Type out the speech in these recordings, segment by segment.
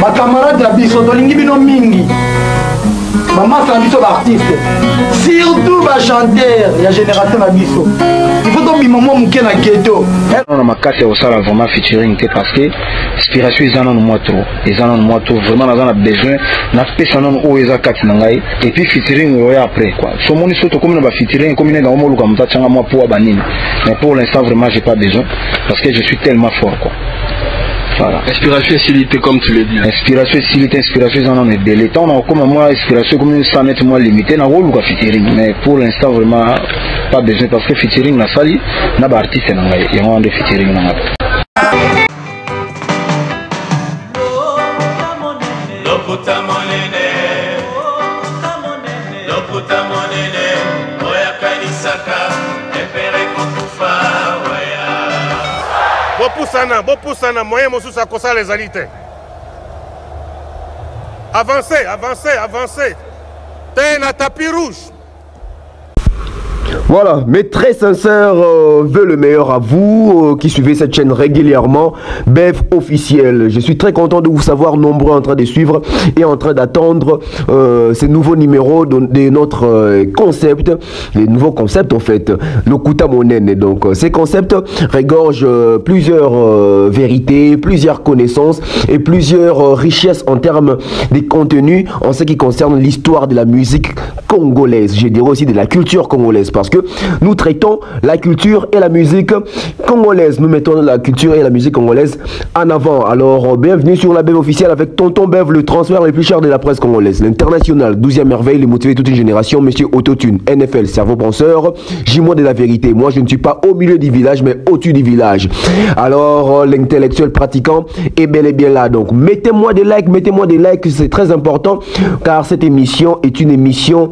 ma camarade ya biso tolingi bino mingi mamasa na biso baartiste surtout bachanteur ya génération na biso il faut tobima mwa moke na ghetto na makasi ya kosala vraiment featuring te parce que inspiration eza nano mwa trop vraiment naza na besoin napesa nano oyo eza kati na ngai et puis featuring oyo après quoi somoni so tokomi na bafeaturing ekomi nanga omoluka moto atianga mwa po abanini mais pour l'instant vraiment j'ai pas besoin parce que je suis tellement fort quoi. Voilà. Inspiration et facilité comme tu l'as dit. Inspiration et facilité, inspiration c'est en délai. Tant on a comme moi inspiration comme 100 mètres moins limité, na rôle ou featuring. Mais pour l'instant vraiment pas besoin parce que featuring na sali, na ba artiste na ngai, y a un de featuring na ngai. Bopusana, moyen mosusu akosa les alités. Avancez. T'es un tapis rouge. Voilà, mes très sincères vœux le meilleur à vous qui suivez cette chaîne régulièrement, Bev officiel. Je suis très content de vous savoir nombreux en train de suivre et en train d'attendre ces nouveaux numéros de notre concept, les nouveaux concepts en fait, le Kuta Monene. Donc ces concepts regorgent plusieurs vérités, plusieurs connaissances et plusieurs richesses en termes de contenu en ce qui concerne l'histoire de la musique congolaise. Je dirais aussi de la culture congolaise parce que nous traitons la culture et la musique congolaise. Nous mettons la culture et la musique congolaise en avant. Alors, bienvenue sur la Bev officielle avec Tonton Bev, le transfert le plus cher de la presse congolaise. L'international, 12e merveille, les motiver toute une génération. Monsieur Autotune, NFL, cerveau penseur, J-moi de la vérité. Moi, je ne suis pas au milieu du village, mais au-dessus du village. Alors, l'intellectuel pratiquant est bel et bien là. Donc, mettez-moi des likes, c'est très important car cette émission est une émission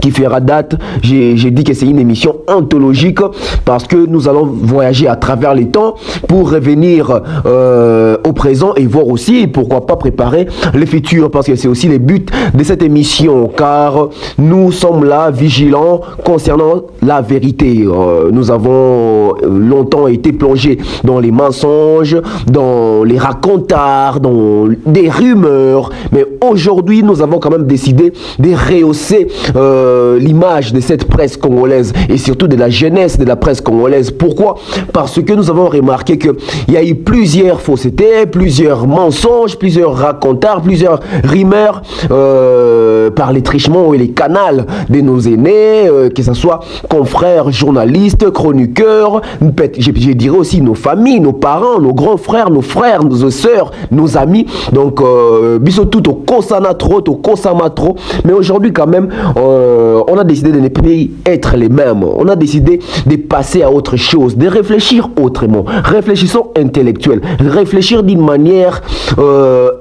qui fera date. J'ai dit que c'est une émission anthologique parce que nous allons voyager à travers les temps pour revenir au présent et voir aussi pourquoi pas préparer le futur parce que c'est aussi le but de cette émission car nous sommes là vigilants concernant la vérité. Nous avons longtemps été plongés dans les mensonges, dans les racontards, dans des rumeurs, mais aujourd'hui nous avons quand même décidé de rehausser l'image de cette presse congolaise et surtout de la jeunesse de la presse congolaise. Pourquoi? Parce que nous avons remarqué qu'il y a eu plusieurs faussetés, plusieurs mensonges, plusieurs racontards, plusieurs rumeurs par les trichements et les canals de nos aînés, que ce soit confrères, journalistes, chroniqueurs, je dirais aussi nos familles, nos parents, nos grands frères, nos sœurs, nos amis. Donc, biso tout au kosana trop, mais aujourd'hui quand même, on a décidé de ne plus être les mêmes. On a décidé de passer à autre chose, de réfléchir autrement. Réfléchissons intellectuel, réfléchir d'une manière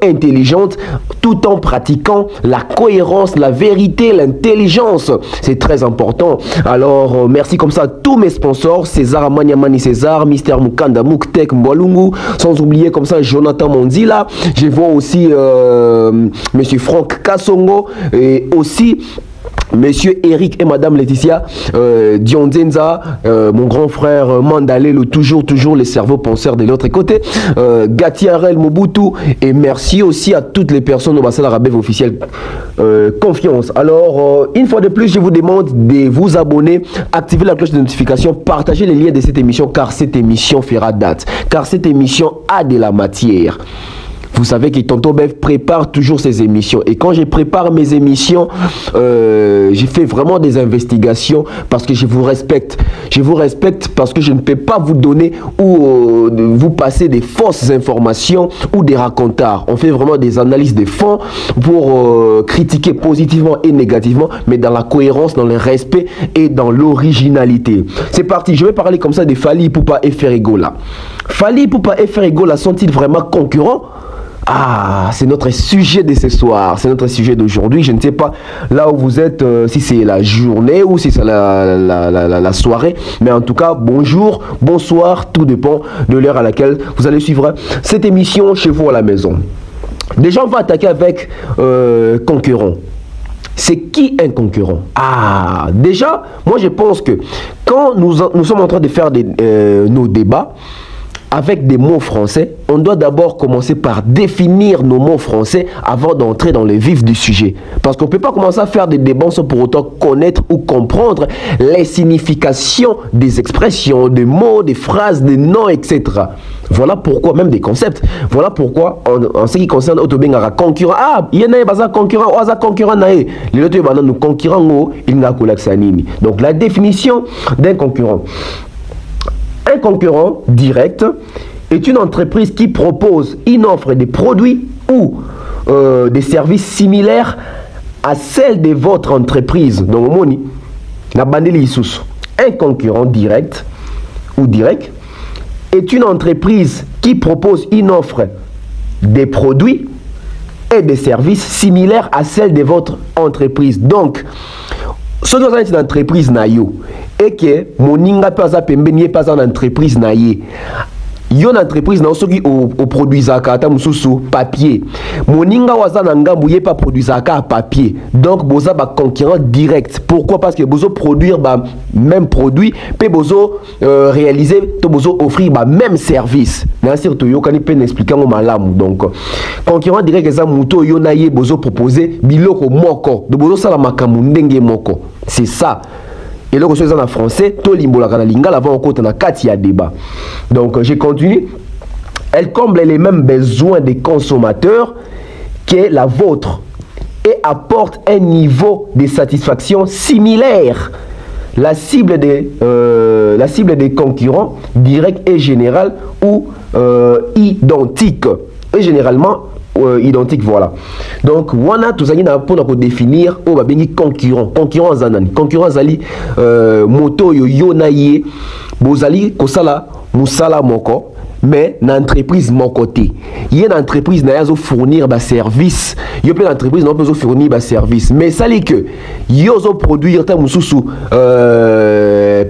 intelligente, tout en pratiquant la cohérence, la vérité, l'intelligence. C'est très important. Alors, merci comme ça à tous mes sponsors, César Amaniamani César, Mister Mukanda, Muktek Mwalungu, sans oublier comme ça Jonathan Mondila. Je vois aussi Monsieur Franck Kassongo et aussi Monsieur Eric et Madame Laetitia Diondenza, mon grand frère Mandalé, toujours les cerveaux penseurs de l'autre côté, Gatiarel Mobutu, et merci aussi à toutes les personnes au bassin arabe officiel. Confiance. Alors, une fois de plus, je vous demande de vous abonner, activer la cloche de notification, partager les liens de cette émission, car cette émission fera date, car cette émission a de la matière. Vous savez que Tonton Bev prépare toujours ses émissions. Et quand je prépare mes émissions, j'ai fait vraiment des investigations parce que je vous respecte. Je vous respecte parce que je ne peux pas vous donner ou vous passer des fausses informations ou des racontards. On fait vraiment des analyses de fond pour critiquer positivement et négativement, mais dans la cohérence, dans le respect et dans l'originalité. C'est parti, je vais parler comme ça de Fally Ipupa et Ferrigo là. Fally Ipupa et Ferrigo là sont-ils vraiment concurrents? Ah, c'est notre sujet de ce soir, c'est notre sujet d'aujourd'hui. Je ne sais pas là où vous êtes, si c'est la journée ou si c'est la soirée. Mais en tout cas, bonjour, bonsoir, tout dépend de l'heure à laquelle vous allez suivre cette émission chez vous à la maison. Déjà, on va attaquer avec concurrent. C'est qui un concurrent? Ah, déjà, moi je pense que quand nous sommes en train de faire nos débats, avec des mots français, on doit d'abord commencer par définir nos mots français avant d'entrer dans le vif du sujet. Parce qu'on ne peut pas commencer à faire des débats sans pour autant connaître ou comprendre les significations des expressions, des mots, des phrases, des noms, etc. Voilà pourquoi, même des concepts, voilà pourquoi en ce qui concerne Autobengara concurrent, il y a un concurrent, il y a un concurrent, il n'a donc la définition d'un concurrent. Un concurrent direct est une entreprise qui propose une offre de produits ou des services similaires à celle de votre entreprise. Donc, un concurrent direct ou direct est une entreprise qui propose une offre de produits et des services similaires à celle de votre entreprise. Donc, ce que vous avez une entreprise et que moninga pas à pembe n'y pas en entreprise naïe. Yon entreprise na osoki au produit zakata mususu papier. Moninga waza ngambu yé pas produit zakata papier. Donc boza ba concurrent direct. Pourquoi? Parce que bozo produire ba même produit, pe bozo réaliser, to bozo offrir ba même service. Na surtout yo kani pen expliquer mo malamu. Donc concurrent direct eza muto yo na yé bozo proposer biloko moko. De bozo sala makamu ndenge moko. C'est ça. Et là, en français, tout l'imbolaka na lingala avant on compte na kati ya débat. Donc, je continue. Elle comble les mêmes besoins des consommateurs que la vôtre et apporte un niveau de satisfaction similaire. La cible des concurrents directs et générale ou identique. Et généralement, identique, voilà. Donc, wana tozalina pour définir au babengi concurrent. Concurrent zanani. Concurrent zali moto yo yonaye bozali kosala musala moko mais na entreprise mon côté. Il y a une entreprise na yazo fournir ba service. Il y a plein d'entreprises na besoin fournir ba service. Mais ça li que yozo produire ta mususu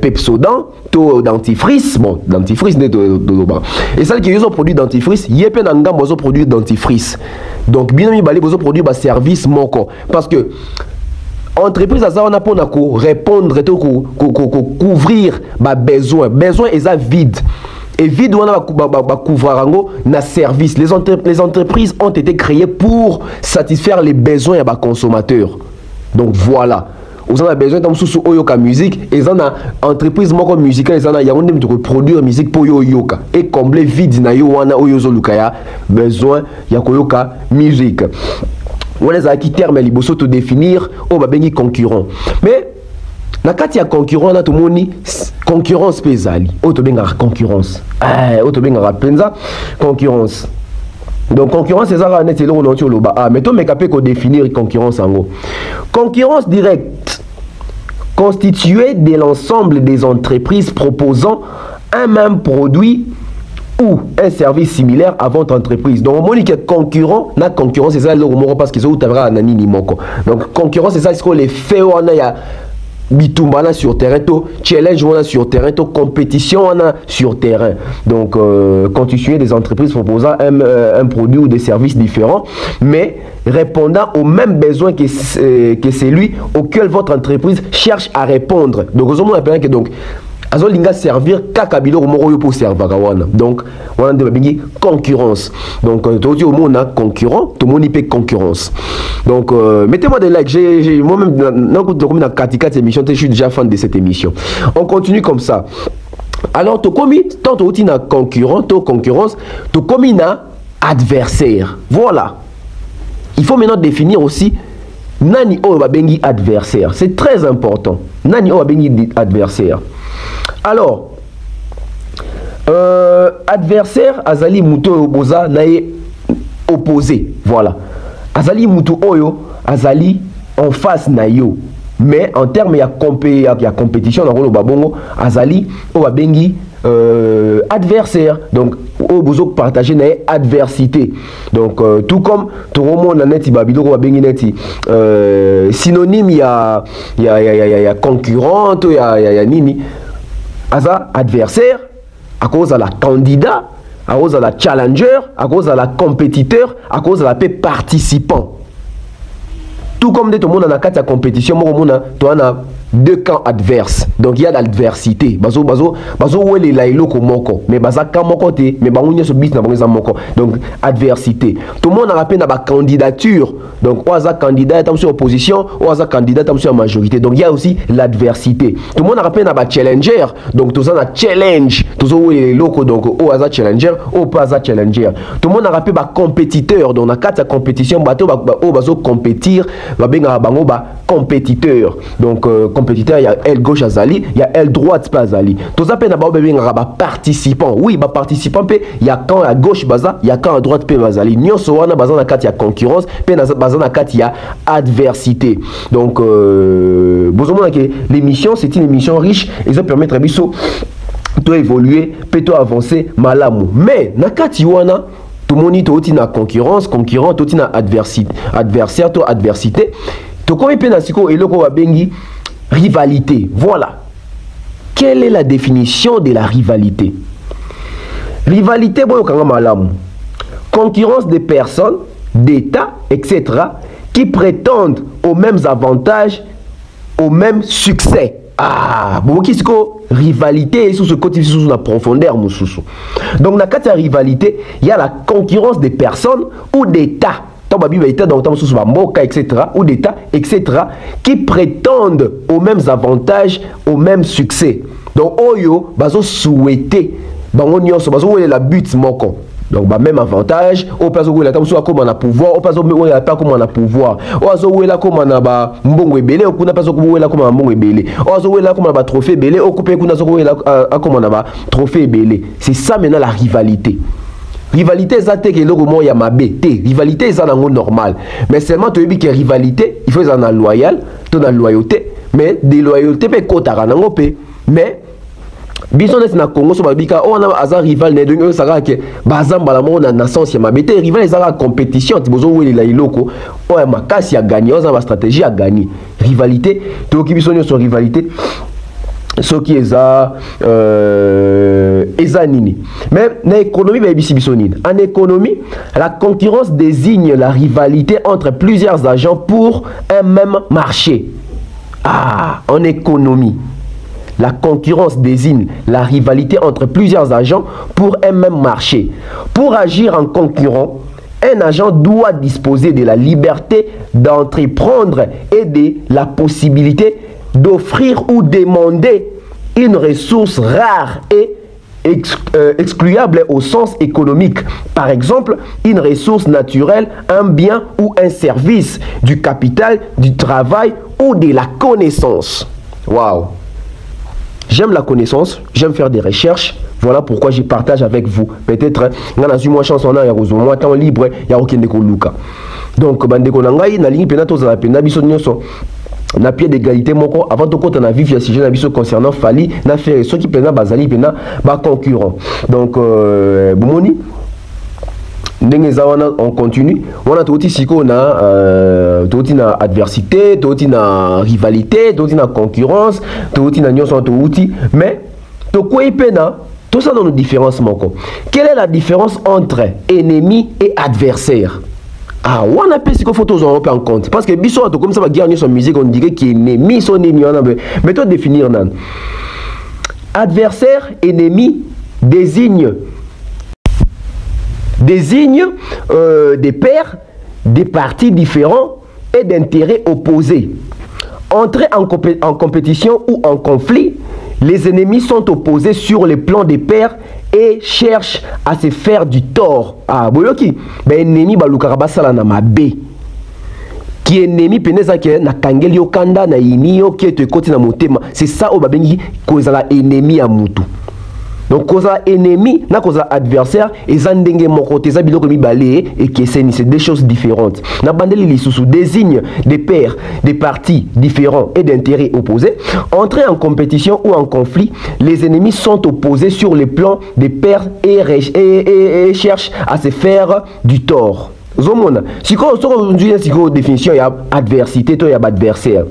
Pepsodent to dentifrice, bon dentifrice ne de et ça qui yozo produit dentifrice, il y a plein d'engam besoin produire dentifrice. Donc bien mi balé besoin produire ba service moko parce que entreprise à ça on a pour répondre couvrir ba besoin est ça vide. Et vide on a couvrir na service. Les entreprises ont été créées pour satisfaire les besoins des consommateurs. Donc voilà. Vous avez besoin de sous oyoka musique et ça na entreprise moko musicale ça na ya on de produire musique pour yoka et combler vide na yo wana oyozo lukaya besoin ya koyoka musique. On les a qui terme liboso to définir au babengi concurrent. Mais na kati ya concurrent na to moni concurrence pesali auto benga concurrence auto benga penza concurrence. Donc concurrence c'est ça net on entend le bas mais to me capé ko définir concurrence en gros. Concurrence directe constituée de l'ensemble des entreprises proposant un même produit ou un service similaire à votre entreprise. Donc, on dit que concurrent, la concurrence, c'est ça le mot parce qu'ils ont un nani moko. Donc, concurrence, c'est ça ce qu'on les fait, on a bitumbana sur terrain, challenge on a sur terrain, compétition on a sur terrain. Donc, constituer des entreprises proposant un produit ou des services différents, mais répondant aux mêmes besoins que celui auquel votre entreprise cherche à répondre. Donc, on appelle que donc azolinga servir kakabilo moko pour servir wana. Donc on a de concurrence. Donc tout au monde a concurrent, tout le monde peut concurrence. Donc mettez-moi des likes. J'ai moi-même dans katika cette émission, je suis déjà fan de cette émission. On continue comme ça. Alors tu commis tant tu na concurrent, tu concurrence, tu commis na adversaire. Voilà. Il faut maintenant définir aussi nani o babengi adversaire. C'est très important. Nani o babengi adversaire. Alors, adversaire, azali muto boza nae opposé. Voilà. Azali muto oyo, azali en face na yo. Mais en termes il y a compétition dans le babongo, azali o babengi adversaire. Donc, au bozo partager nae adversité. Donc, tout comme tout le monde neti babilo o babengi neti synonyme il y a concurrente, il y a nini. Aza adversaire, à cause de la candidat, à cause de la challenger, à cause de la compétiteur, à cause de la participant. Tout comme tout le monde a la compétition, tout le monde deux camps adverses. Donc il y a l'adversité. Bazo où les laïlo komoko, mais baza kamoko te, mais bangunye so bis na bangunye moko. Donc adversité. Tout le monde a rappelé na ba candidature. Donc oaza candidat tam sur opposition, oaza candidat tam sur majorité. Donc il y a aussi l'adversité. Tout le monde a rappelé na ba challenger. Donc tout ça na challenge. Tout ça où les locaux donc oaza challenger, oaza challenger. Tout le monde a rappelé ba compétiteur. Donc na quatre compétition bato bazo compétir, ba benga bango ba compétiteur. Donc compétiteur, il y a aile gauche à Zali, il y a aile droite pas Zali. Tout ça peut n'avoir ba participant. Oui, ba participant peut il y a quand à gauche baza, il y a quand à droite peut Zali. Nyon so wana baza na kat il y a concurrence, peut baza na kat il y a adversité. Donc besoin que l'émission c'est une émission riche et ça permet très biso to évoluer, peut to avancer malamu. Mais na kat wana tout le monde est na concurrence, concurrent, tout na adversité, adversaire, to adversité. To comme penasiko et le ko bengi rivalité. Voilà. Quelle est la définition de la rivalité? Rivalité, bon, concurrence des personnes, d'États, etc., qui prétendent aux mêmes avantages, au même succès. Ah, bon, qu'est-ce que rivalité sous ce côté, sous la profondeur, moussoussou. Donc, dans la rivalité, il y a la concurrence des personnes ou d'États. Etc., ou d'État, etc., qui prétendent aux mêmes avantages, aux mêmes succès. Donc, oyo, bazo souhaiter, bango nyonso, bazo la but moko. Donc, bah, même avantage, au place où il a comme on a pouvoir, au place où il a comme on a pouvoir, au place où il a comme on a ba mbongo belé, au kuna place où il a comme on a mbongo belé, au place où il a comme on a trophée belé, au coupé kuna où il a comme on a ba trophée belé. C'est ça maintenant la rivalité. Rivalité, ça te que le ya mabe te. Rivalité, ça n'est normal. Mais seulement tu dis que rivalité, il faut être loyal, tu as loyauté, mais des loyautés peut kotara nango pe. Mais bison est na Congo so babika on a azar rival ne donc ça va que bazamba la mo na naissance ya mabe te rival ils la compétition tu besoin oui la iloko o ma kasi a gagner on a ma stratégie à gagner. Rivalité, tu qui bison sur rivalité. Ce qui est ça, nini. Mais dans l'économie, en économie, la concurrence désigne la rivalité entre plusieurs agents pour un même marché. Ah, en économie, la concurrence désigne la rivalité entre plusieurs agents pour un même marché. Pour agir en concurrent, un agent doit disposer de la liberté d'entreprendre et de la possibilité d'offrir ou demander une ressource rare et excluable au sens économique. Par exemple, une ressource naturelle, un bien ou un service, du capital, du travail ou de la connaissance. Waouh! J'aime la connaissance, j'aime faire des recherches. Voilà pourquoi je partage avec vous. Peut-être, on a eu moins chance, on a eu temps libre, il y a aucun décoluka. Donc, bandeko nangai, na ligne penato za pena biso nyonso. Na pied d'égalité moko avant de compte na vivre ya sujet na biso concernant Fally na faire ceux qui pena bazali pena ba concurrent. Donc bomoni ndenge za wana on continue. On a tout siko na na adversité, tout na rivalité, tout na concurrence, tout na nyonso tout mais to quoi pena tout ça dans nos différences moko. Quelle est la différence entre ennemi et adversaire? Ah, on a pris ce photos en compte. Parce que biso comme ça va gagner son musique, on dirait qu'il est ennemi, son ennemi. Mais toi définir nan. Adversaire, ennemi désigne des pairs, des partis différents et d'intérêts opposés. Entrer en compétition ou en conflit, les ennemis sont opposés sur le plan des pairs et cherchent à se faire du tort. Ah, boyoki, ben ennemi balukara sala na mabe. Qui ennemi peneza ke na kangeli okanda na inio qui te koti na motema. C'est ça au babengi kozala ennemi à mutu. Donc kozala ennemi na kozala adversaire et zandenge moko teza biloko mibale et que c'est deux choses différentes. Na bandeli lisusu désigne des pairs, des partis différents et d'intérêts opposés. Entrer en compétition ou en conflit, les ennemis sont opposés sur le plan des pairs et cherchent à se faire du tort. Zomona, si on définition il y a adversité, il y a adversaire.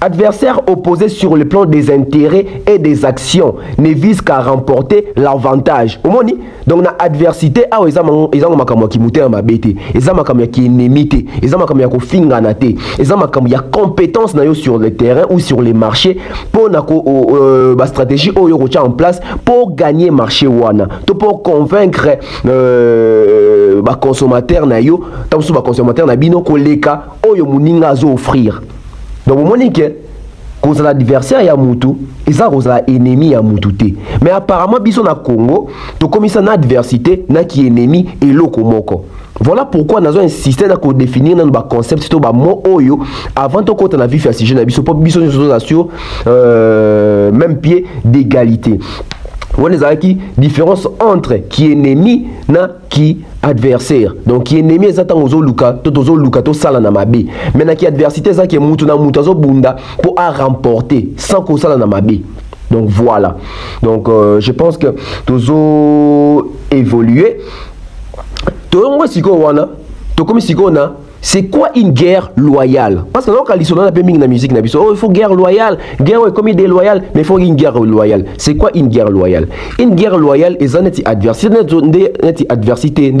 Adversaire opposé sur le plan des intérêts et des actions ne vise qu'à remporter l'avantage. Donc na adversité a ezama makamwa ki muté ma bête, ezama makamwa ki enemité, ezama makamwa ko fingana te, ezama makamwa ya compétence na yo sur le terrain ou sur les marchés pour na ko ba stratégie o yo en place pour gagner marché wana, pour convaincre ba consommateur na yo, tamsu ba consommateur na bino ko leka o yo muninga zo offrir. Donc vous montrez que cause l'adversaire ya mutu, et ça cause l'ennemi ya mutu te. Mais apparemment biso na Congo, to comme ça na adversité na qui ennemi et loko moko. Voilà pourquoi nous avons insisté à définir un concept to ba mo oyo avant to kota na vif ya sujet na biso pour biso sur même pied d'égalité. On a qui différence entre qui ennemi na qui adversaire. Donc qui ennemi c'est tant ozo luka to sala na mabe. Mais na qui adversité ça qui mutu na mutu zo bunda pour à remporter sans ko sala na mabe. Donc voilà. Donc je pense que tozo évoluer. To ngo siko wana, to comme siko na. C'est quoi une guerre loyale? Parce que nous, quand on a la musique, oh, il faut guerre loyale, guerre comme déloyale, mais il faut une guerre loyale. C'est quoi une guerre loyale? Une guerre loyale, c'est une adversité.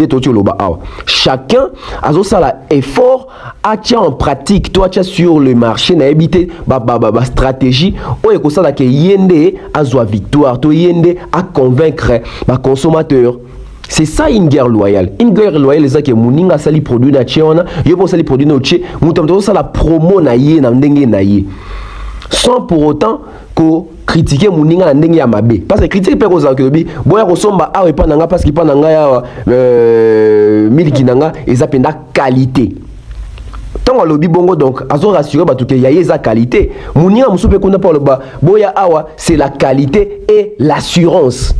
Chacun a un effort à tirer en pratique. Toi, tu es sur le marché, tu as évité la stratégie, ou est-ce que tu as une victoire, tu as convaincre les consommateurs. C'est ça une guerre loyale. Une guerre loyale, c'est que Mouninga sali produit na tchiona, yopo sali produit na tché, moutamto sa la promo na yé na ndenge na yé. Sans pour autant que critiquer Mouninga na ndenge ya mabe. Parce que critiquer pe koza ke bi, boya ko somba awe pa nanga parce que pa nanga ya miliki nanga ezapenda qualité. Tant que lobby bongo donc azo rassurer batu ke yaye za qualité. Mouninga musupe kona pa loba, boya awa c'est la qualité et l'assurance.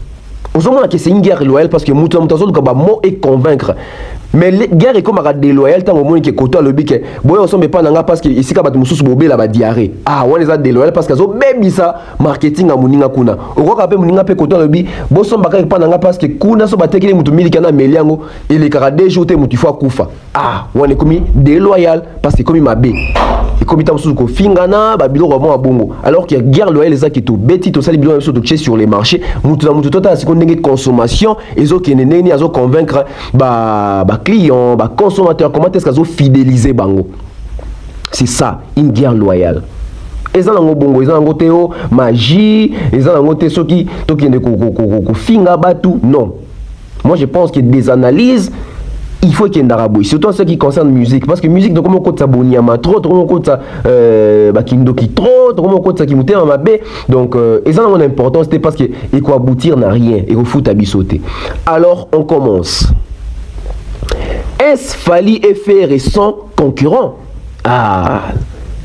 On se demande que c'est une guerre loyale parce que Moutou mot et convaincre. Mais la guerre est comme un déloyal tant au monde qui est côté le bic. Boy on s'en pas nanga parce que ici quand tu moussous bobé la diarrhée. Ah on les a déloyal parce qu'ils ont même ça marketing à Mouninga kuna. Au quoi qu'après Mouninga pe côté le bic. Boy son bakay pas nanga parce que kuna so bateki Moutou milikana meliango et les caradés jouer Moutou fois kufa. Ah on est comme déloyal parce que comme il m'a bé. Et comme il t'a moussou ko fingana babilo vraiment à bongo. Alors que guerre loyale les a qui tout bêti tout ça les bilans sur les marchés. Moutou total c'est qu'on a consommation et zo qui neni azo convaincre clients, consommateurs, comment est-ce qu'ils ont fidélisé bango? C'est ça, une guerre loyale. Ils ont un bongo, ils ont un théo, magie, ils ont un théo qui finga batu. Non. Moi je pense que des analyses, il faut qu'il y ait un arabe. Surtout en ce qui concerne la musique. Parce que la musique, donc comment on compte ça boniama trop, comment on compte ça kindoki trop, comment on compte ça qui moutait en mabé. Donc ils ont une importance, c'était parce que il faut aboutir n'a rien, il faut foutre à bisauter. Alors on commence. Est-ce Fally et Ferré sans concurrent? Ah,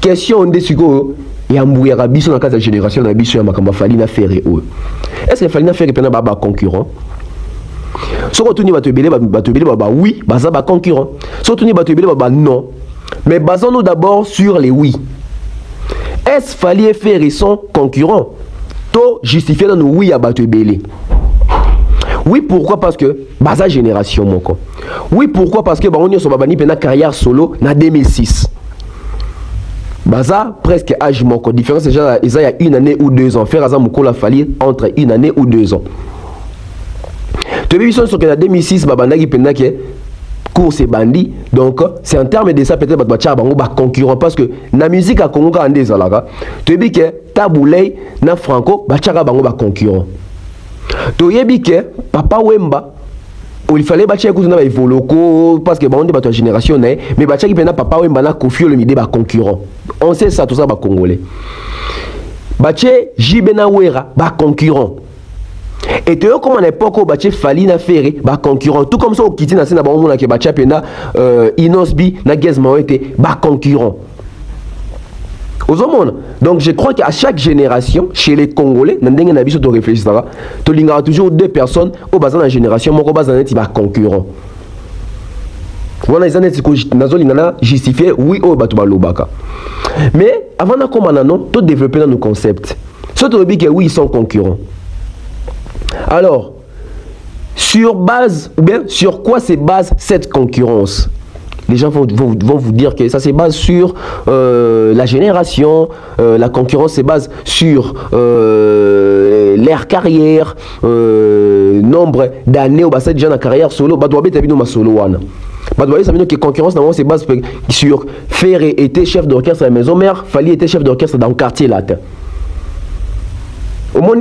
question de suko ya mbouya biso na casa génération na biso ya makamba Fally na Ferré. Est-ce que Fally na Ferré pena ba concurrent? Si on tourne oui, baza ba concurrent. Si on tourne non. Mais basons-nous d'abord sur les oui. Est-ce Fally et Ferré sans concurrent? To justifier dans nous oui à bateau belé. Oui, pourquoi? Parce que baza génération moko. Oui, pourquoi? Parce que on est sur babani pena carrière solo na 2006. Baza presque âge moko. Différence déjà il y a une année ou 2 ans. Faire azam moko la Fally entre une année ou 2 ans. Tu as vu sur que en 2006 babanda qui pena que course et bandit. Donc c'est en termes de ça peut-être batcha bango ba concurrent parce que na musique à Congo ka ndeza laka. Tu as vu que Taboulay na Franco batcha bango ba concurrent. Toyebi ke Papa Wemba il fallait battre écouter na Voloko parce que bon on est battu génération mais battre qui pena Papa Wemba na Koffi Olomide ba concurrent. On sait ça tout ça ba congolais. Battre Jibena Wera ba concurrent. Et tu vois comme à l'époque où battre Fally na Ferré ba concurrent tout comme ça au kiti na sena ba on a que battre pena Inosbi na Gezma était ba concurrent. Donc je crois qu'à chaque génération, chez les Congolais, tu réfléchis, tu as toujours 2 personnes au bas de la génération, mon bas de la concurrent. Voilà, ils ont justifié, oui, au bas lobaka. Mais avant de commencer, tu développer nos concepts. Soit tu dis que oui, ils sont concurrents. Alors, sur base, ou bien sur quoi se base cette concurrence? les gens vont vous dire que ça se base sur la génération, la concurrence se base sur leur carrière, nombre d'années où ça déjà dans la carrière solo, bah doit être ma solo wana. Bah doit être que concurrence normalement se base sur Ferré était chef d'orchestre à la maison mère, Fally était chef d'orchestre dans le quartier latin. Au moins,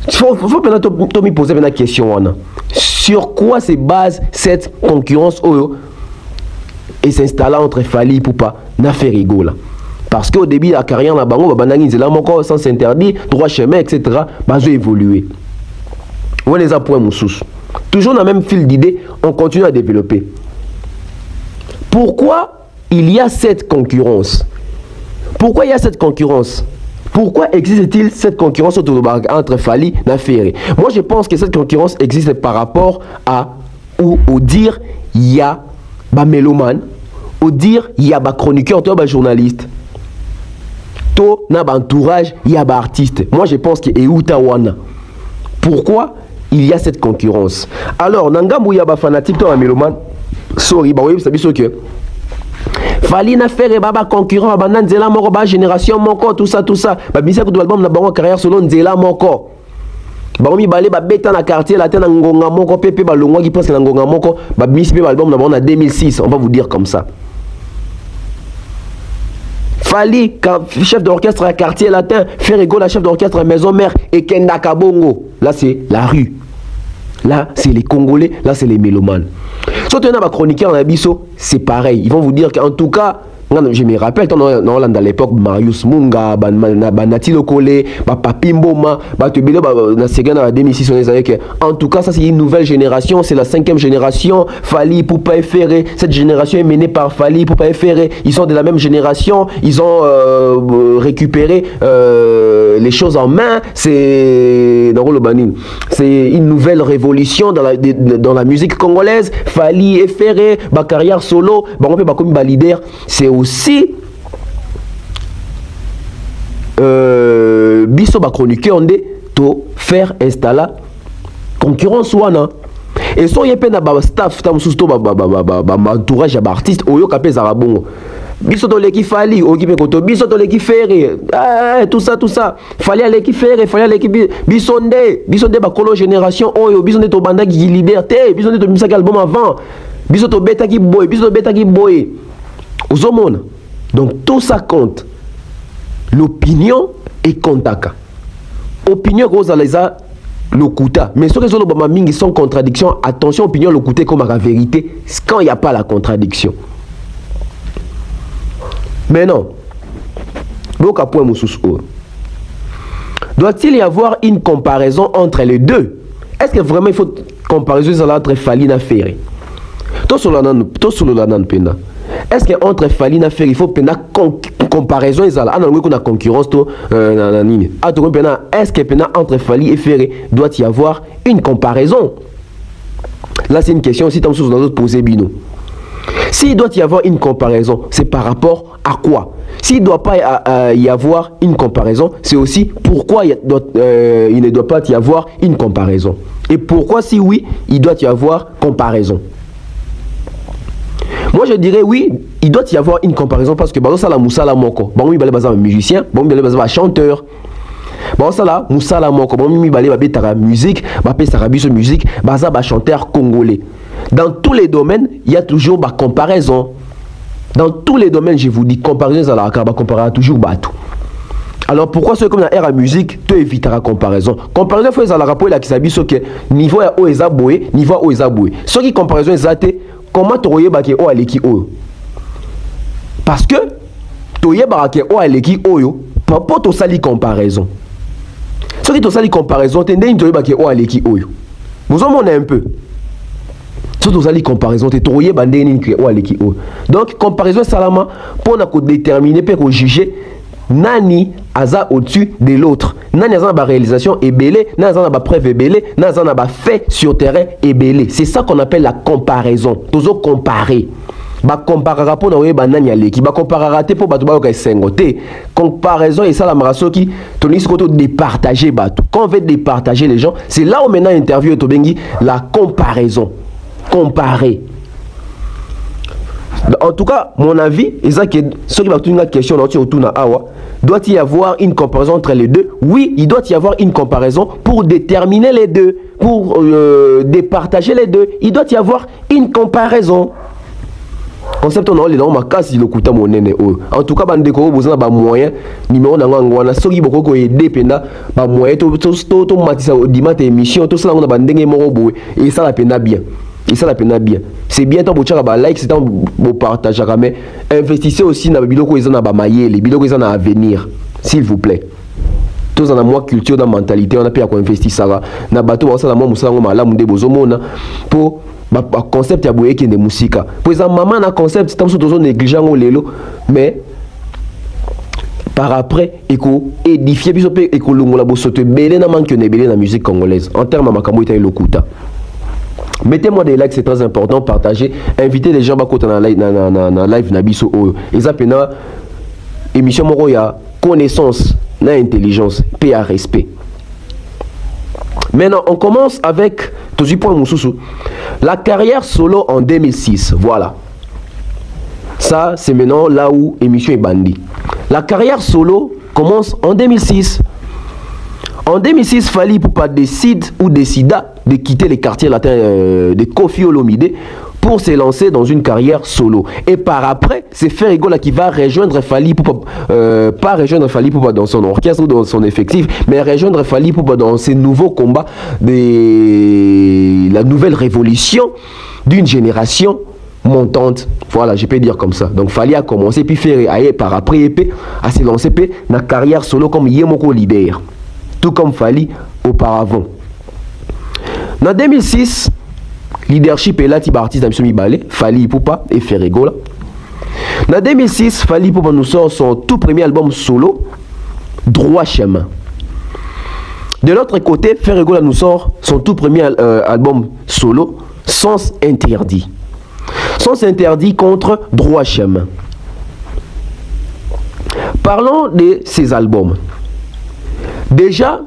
il faut me poser une question wana. Sur quoi se base cette concurrence et s'installer entre Fally Ipupa na Ferrigo là? Parce qu'au début de la carrière, la bango, encore sans s'interdire, droit chemin, etc. Bah, j'ai évolué. On les a points moussous. Toujours dans le même fil d'idées, on continue à développer. Pourquoi il y a cette concurrence? Pourquoi il y a cette concurrence? Pourquoi existe-t-il cette concurrence entre Fally et Ferré? Moi, je pense que cette concurrence existe par rapport à ou dire il y a des mélomanes, ou dire il y a des chroniqueurs, des journalistes, to na entourage, il y a des artistes. Moi, je pense que Eutawana. Pourquoi il y a cette concurrence? Alors, Nangamou, il y a des fanatiques, des mélomanes. Sorry, bah oui, vous savez ce que. Fally na Ferré baba concurrent baba nzela moko ba génération moko tout ça ba bisa ko album na bango carrière solo nzela moko ba mi balé ba beta na quartier la tena ngonga moko pepe ba longwa ki presque na ngonga moko ba misi pe album na bango na 2006 on va vous dire comme ça. Fally chef d'orchestre à quartier latin, Ferrigo la chef d'orchestre à maison mère et Kenda Kabongo, là c'est la rue. Là c'est les Congolais, là c'est les mélomanes. Surtout dans ma chroniqueur en Abisso, c'est pareil. Ils vont vous dire qu'en tout cas, je me rappelle, dans l'époque, Marius Munga, Nati Lokole, Papi Mboma, en 2006, on est que, en tout cas, ça c'est une nouvelle génération, c'est la 5e génération. Fally Ipupa et Ferré, cette génération est menée par Fally Ipupa et Ferré. Ils sont de la même génération, ils ont récupéré les choses en main. C'est une nouvelle révolution dans la musique congolaise. Fally et Ferré, ma carrière solo, on peut comme leader, c'est aussi biso ba chroniqueur ndé to faire installer concurrence wana et so yepé na ba staff tam susto ba entourage ba artiste oyo kapé za bongo biso to leki Fally okipe koto biso to leki Ferré tout ça Fally leki Ferré Fally leki biso ndé ba colo génération oyo biso ndé to banda ki leader té biso ndé to misaki album avant biso to beta ki boy Ozomona. Donc tout ça compte. L'opinion est contaka. Opinion Rosaleza le kuta. Mais ceux qui ont mingi sont contradictions. Attention, opinion le kuta comme la vérité. Quand il n'y a pas la contradiction. Mais non. Doit-il y avoir une comparaison entre les deux? Est-ce que vraiment il faut comparaison entre Fally et Ferré? Tout sur la pena. Est-ce qu'entre Fally et Ferré, il faut une comparaison? Est-ce que entre Fally et Ferré, doit y avoir une comparaison? Là, c'est une question aussi, dans notre posé bino. S'il doit y avoir une comparaison, c'est par rapport à quoi? S'il ne doit pas y avoir une comparaison, c'est aussi pourquoi il ne doit pas y avoir une comparaison. Et pourquoi, si oui, il doit y avoir comparaison? Moi je dirais oui, il doit y avoir une comparaison parce que Moussala Moko, il y a un musicien, il y a un chanteur. Moussala Moko, il y a un musique, musique, un chanteur congolais. Dans tous les domaines, il y a toujours une comparaison. Dans tous les domaines, je vous dis, comparaison, ça va comparer toujours tout. Alors pourquoi ceux comme la R à musique, tu évites la comparaison? Comparaison, il faut que rapport là qui s'habille sur que niveau où est aboué, niveau où est aboué. Ce qui comparaison est comment tu as dit que aleki oyo? Parce que tu as dit que aleki oyo, pour te sali comparaison. Ce qui te sali comparaison, tu as dit que aleki oyo. Vous en montrez un peu. Si tu as dit comparaison, tu as dit que aleki oyo. Donc comparaison salama pour déterminer pour juger nani aza au-dessus de l'autre. Nani aza na réalisation est belé, nani aza na preuve est belé, nani aza na fait sur terrain est belé. C'est ça qu'on appelle la comparaison. Toujours comparer. Ba comparera pour na ba nani aleki, ba comparera te pour ba to ba ka sengote. Comparaison et ça la maraso qui toni ce côté départager ba tout. Quand on veut départager les gens, c'est là où maintenant interview to bengi la comparaison. Comparer. En tout cas, mon avis, ceux qui vont une question, doit y avoir une comparaison entre les deux? Oui, il doit y avoir une comparaison pour déterminer les deux, pour départager les deux. Il doit y avoir une comparaison. Concept on a les dans ma casse le kuta monene. En tout cas, bande ko besoin ba moyen numéro na ngwana soki boko ko aider pena ba moyen to matisa dimat émission to ça on a bandenge moko boy et ça la pena bien. Et ça la peine bien. C'est bien tant pour ba like, c'est tant pour partager mais investissez aussi dans biloko ils ont ba mailler, les biloko ils ont à venir, s'il vous plaît. Tous en a moi culture dans mentalité, on a pu investir ça na bateau ça na moi musala ngoma la munde bozomona pour concept ya boye qui de musique. Pour exemple maman na concept tant surtout négligent au lelo mais par après éco édifier biso pe éco longola bo sote belé na manque ne belé na musique congolaise en termes makambo ita lokuta. Mettez-moi des likes, c'est très important. Partagez, invitez les gens à la live Nabiso. Et ça, c'est une émission où il y a connaissance, intelligence, paix à respect. Maintenant, on commence avec la carrière solo en 2006. Voilà. Ça, c'est maintenant là où l'émission est bandie. La carrière solo commence en 2006. En 2006, Fally Ipupa décide ou décida de quitter les quartiers latins de Koffi Olomide pour se lancer dans une carrière solo. Et par après, c'est Ferregola qui va rejoindre Fally Ipupa, pas rejoindre Fally Ipupa dans son orchestre ou dans son effectif, mais rejoindre Fally Ipupa dans ses nouveaux combats de la nouvelle révolution d'une génération montante. Voilà, je peux dire comme ça. Donc Fally a commencé, puis Ferre par après à se lancer dans la carrière solo comme Yemoko Leader. Tout comme Fally auparavant. En 2006, leadership est là, type artiste d'Amsomi Balé, Fally Ipupa et Ferregola. En 2006, Fally Ipupa nous sort son tout premier album solo, Droit Chemin. De l'autre côté, Ferregola nous sort son tout premier album solo, Sens Interdit. Sens Interdit contre Droit Chemin. Parlons de ces albums. Déjà,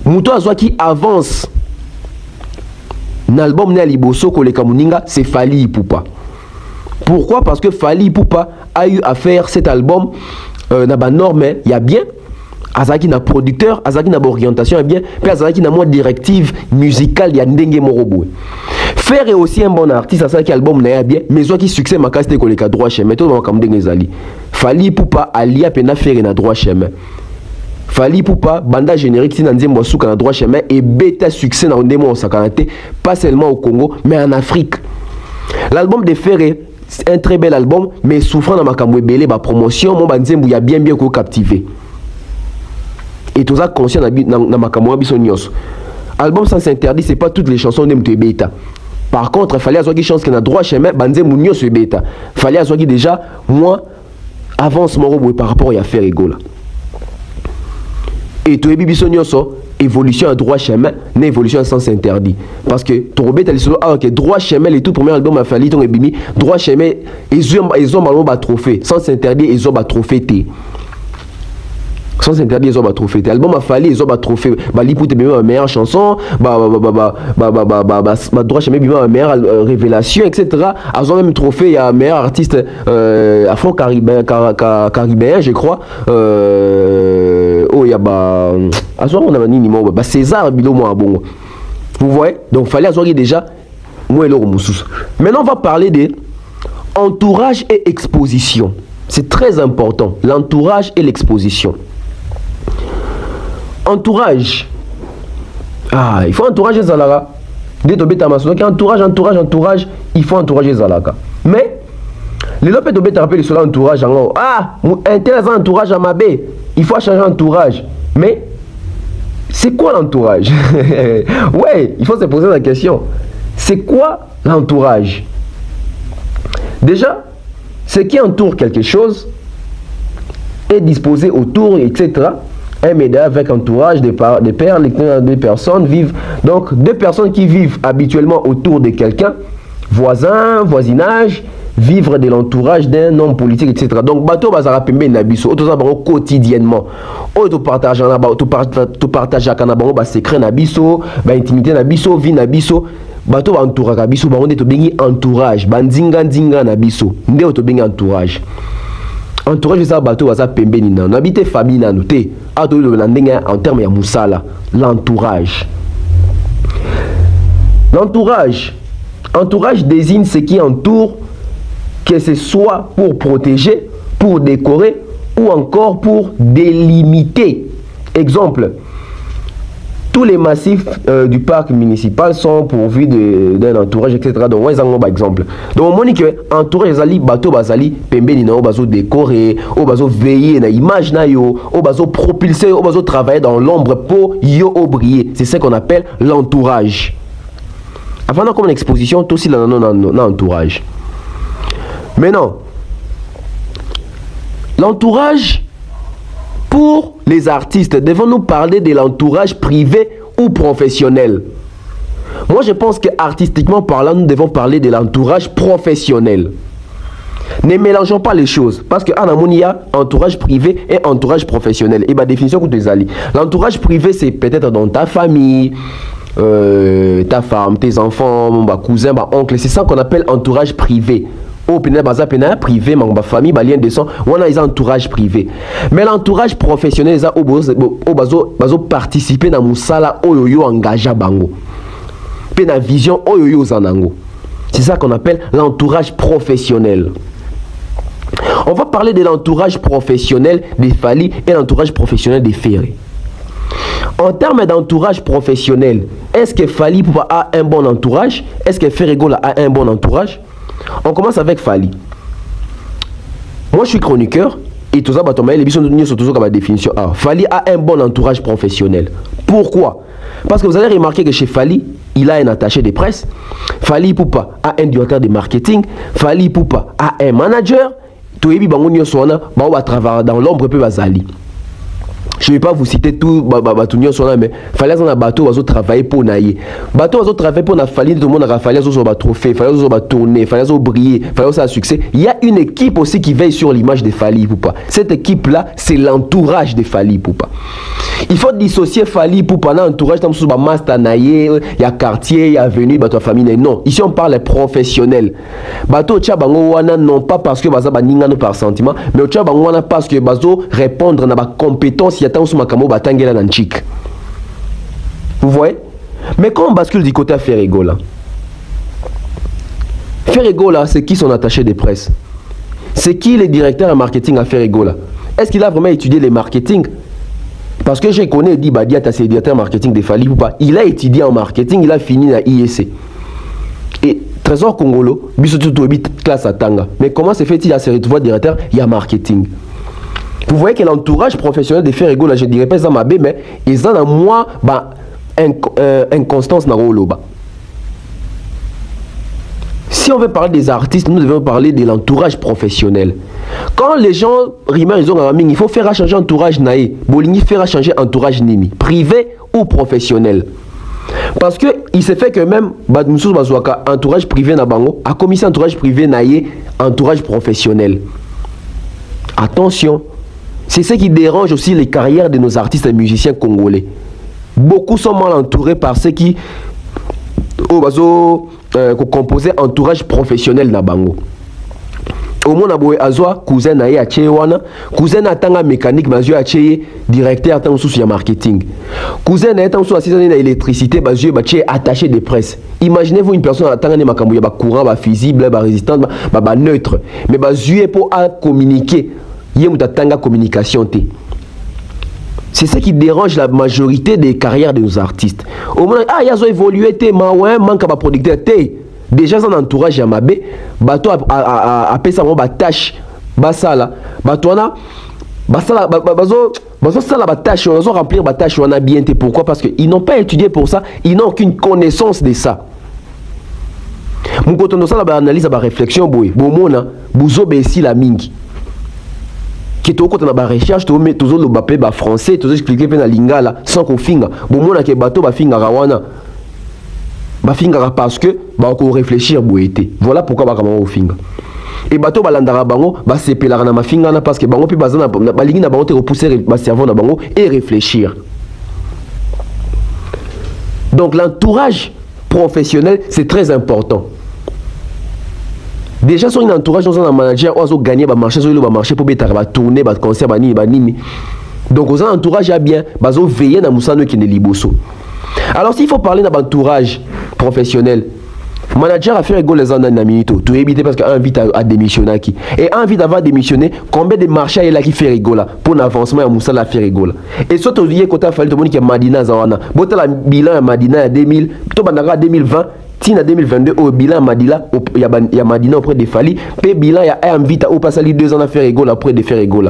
Mouto Azwa qui avance l'album Naliboso Koleka Muninga, c'est Fally Ipupa. Pourquoi? Parce que Fally Ipupa a eu à faire cet album na norme, il y a bien Azaki na producteur, Azaki na orientation, il y a bien, puis Azaki na moins directive musicale, il y a Ndenge Morobo. Faire est aussi un bon artiste, Azaki album na bien, mais soit qui succès ma casse Koleka Droit Chemin, tout dans comme Ndenge Zali. Fally Ipupa alia pena faire na Droit Chemin. Fally Ipupa, banda générique, si Nanzé Mwasuka na Droit Chemin et bêta succès dans Ndemo Sakanate, pas seulement au Congo, mais en Afrique. L'album de Ferré, c'est un très bel album, mais souffrant dans ma Kamwebele, ma promotion, mon Banzembo, il y a bien captivé. Et tout ça conscient dans ma Kamwebisonios. Album Sens Interdit, c'est pas toutes les chansons de bêta. Par contre, il fallait avoir une chance qu'il y a Droit Chemin, Banzembo Nios et bêta. Il fallait avoir déjà, moi, avance mon robot par rapport à Ferré Gola. Et tout évolution à Droit Chemin, n'est évolution à Sens Interdit. Parce que Torobé t'as dit ok, Droit Chemin, les tout premiers albums à Fally ton ebimi, Droit Chemin, ils ont un trophée. Sens Interdit, ils ont un trophée T. Sens Interdit, ils ont un trophée T. Album à Fally, ils ont un trophée. Lipout est ma meilleure chanson, Droit Chemin, ma meilleure révélation, etc. Ils ont même trophée, il y a un meilleur artiste afro-caribéen, je crois. Oh, il y a on a ni César Bilo moi bon. Vous voyez? Donc fallait avoir déjà maintenant on va parler de entourage et exposition. C'est très important, l'entourage et l'exposition. Entourage. Ah, il faut entourager Zalaga. Dès que entourage, il faut entourager Zalaga. Mais les lopes de bête rappellent sur l'entourage. Ah, intéressant entourage à ma baie. Il faut changer d'entourage. Mais c'est quoi l'entourage? Ouais, il faut se poser la question. C'est quoi l'entourage? Déjà, ce qui entoure quelque chose est disposé autour, etc. Un média avec entourage, des pères, des personnes vivent. Donc, deux personnes qui vivent habituellement autour de quelqu'un, voisin, voisinage, vivre de l'entourage d'un homme politique, etc. Donc, bateau bazara pembe nabiso, quotidiennement. Tu partages secret nabiso, intimité nabiso, vie nabiso. bato ba entourage biso bango nde to bengi entourage bandinga ndinga na biso nde to bengi entourage. Entourage ça bato baza pembeni na habite famille na noté a to le ndenge en terme ya musala l'entourage. Entourage désigne ce qui entoure, que ce soit pour protéger, pour décorer ou encore pour délimiter. Exemple, tous les massifs du parc municipal sont pourvus d'un entourage, etc. Donc, on a un exemple. Donc, on dit que entourage zali bateau bazali pembeni na bazo décorer, o bazo veiller na image na yo, o bazo propulser, o bazo travailler dans l'ombre pour yo briller. C'est ce qu'on appelle l'entourage. Avant d'avoir une exposition, tout aussi dans l'entourage. Maintenant, l'entourage, pour les artistes, devons-nous parler de l'entourage privé ou professionnel? Moi, je pense qu'artistiquement parlant, nous devons parler de l'entourage professionnel. Ne mélangeons pas les choses. Parce qu'en amont, il y a entourage privé et entourage professionnel. Et ma définition, l'entourage privé, c'est peut-être dans ta famille, ta femme, tes enfants, cousins, oncles. C'est ça qu'on appelle entourage privé. Au privé, ma famille, lien de sang, on a un entourage privé. Mais l'entourage professionnel, ça, on participer dans musala oyoyo engagé bango. Pe na vision oyoyo zanango. C'est ça qu'on appelle l'entourage professionnel. On va parler de l'entourage professionnel des Fally et l'entourage professionnel des Ferré. En termes d'entourage professionnel, est-ce que Fally a un bon entourage? Est-ce que Ferré Gola a un bon entourage? On commence avec Fally. Moi, je suis chroniqueur et tout ça, la définition. Fally a un bon entourage professionnel. Pourquoi? Parce que vous allez remarquer que chez Fally, il a un attaché de presse. Fally Poupa a un directeur de marketing. Fally Poupa a un manager. Toyebi bangonyo sona, ba va travailler dans l'ombre peu bazali. Je ne vais pas vous citer tout, mais Fally a un bateau qui travailler pour naïe. Bateau qui travailler pour na Fally, tout le monde a Fally a trophée, Fally a tourné, Fally a brillé, Fally a succès. Il y a une équipe aussi qui veille sur l'image de Fally Poupa. Cette équipe-là, c'est l'entourage de Fally Poupa. Il faut dissocier Fally Poupa dans l'entourage, comme sur Master naïe, il y a quartier, il y a avenue, bateau famille. Non, ici on parle professionnel. Bateau tchabango wana non pas parce que baza baninga par sentiment, mais tchabango wana parce que bazo répondre na ba compétence. Vous voyez? Mais quand on bascule du côté à Ferré Gola, c'est qui son attaché de presse? C'est qui le directeur en marketing à Ferré Gola? Est-ce qu'il a vraiment étudié le marketing? Parce que je connais dit Badia, c'est le directeur marketing de Fally Poupa. Il a étudié en marketing, il a fini à IEC. Et Trésor Congolo, classe à Tanga. Mais comment se fait-il à se retrouver directeur? Il y a marketing. Vous voyez que l'entourage professionnel de Ferré Gola, je ne dirais pas ça, mais ils ont moins inconstance dans le bas. Si on veut parler des artistes, nous devons parler de l'entourage professionnel. Quand les gens rimeurs, ils ont un il faut faire changer entourage naï. Boligny faire changer entourage nimi, privé ou professionnel. Parce que il s'est fait que même entourage privé na bango a commis entourage privé naï, entourage professionnel. Attention. C'est ce qui dérange aussi les carrières de nos artistes et musiciens congolais. Beaucoup sont mal entourés par ceux qui composent entourage professionnel na bango. Au moins, Azoa, cousin na wana, cousin na tanga mécanique, bazio ache directeur tant sous marketing. Cousin na tant sous assistant na électricité, bazio bache attaché de presse. Imaginez-vous une personne à tanga ne makambo ya ba courant, ba fusible, ba résistant, ba neutre, mais bazio pour communiquer. Communication. C'est ce qui dérange la majorité des carrières de nos artistes. Au moins, ils ont évolué, manque à producteur. Déjà, son entourage à Mabé, bateau a fait ça, tâche, basala, batouana, basala, tâche, on a remplir la tâche, on a bien été. Pourquoi? Parce qu'ils n'ont pas étudié pour ça, ils n'ont aucune connaissance de ça. Mon côté, on a analyse, la réflexion, bon, bouzo bessi la mingi. Qui est au côté de la recherche, tu mets toujours le bapé français, tu expliquer la lingala sans qu'on finga. Bon, moi, que bateau va finga rawana. Ba finga parce que ba ko réfléchir boété. Voilà pourquoi ba comment au finga. Et bateau ba landara bango ba sepelara na mafinga na parce que bango pi bazana ba lingi na bango te repousser ba cerveau na bango et réfléchir. Donc l'entourage professionnel, c'est très important. Déjà, sur un entourage, dans un manager, on a gagné, marché, pour tourner, concert, donc, aux entourage, il y a bien, veiller dans Moussano qui est liboso. Alors, s'il faut parler d'un entourage professionnel, manager a fait rigoler les années minutes, tu éviter parce qu'un invite à démissionner qui. Et invite à démissionner, combien de marchés il y a qui fait rigoler pour l'avancement à Moussa la fait rigoler. Et surtout, il y a côté fallu tout le monde qui est Madina Zawana. Bon, la bilan à Madina à 2000, tout le 2020. Tina 2022 au bilan Madila il y a Madina auprès de Fali puis bilan il y a invite au passer 2 ans à faire rigoler après de faire rigoler.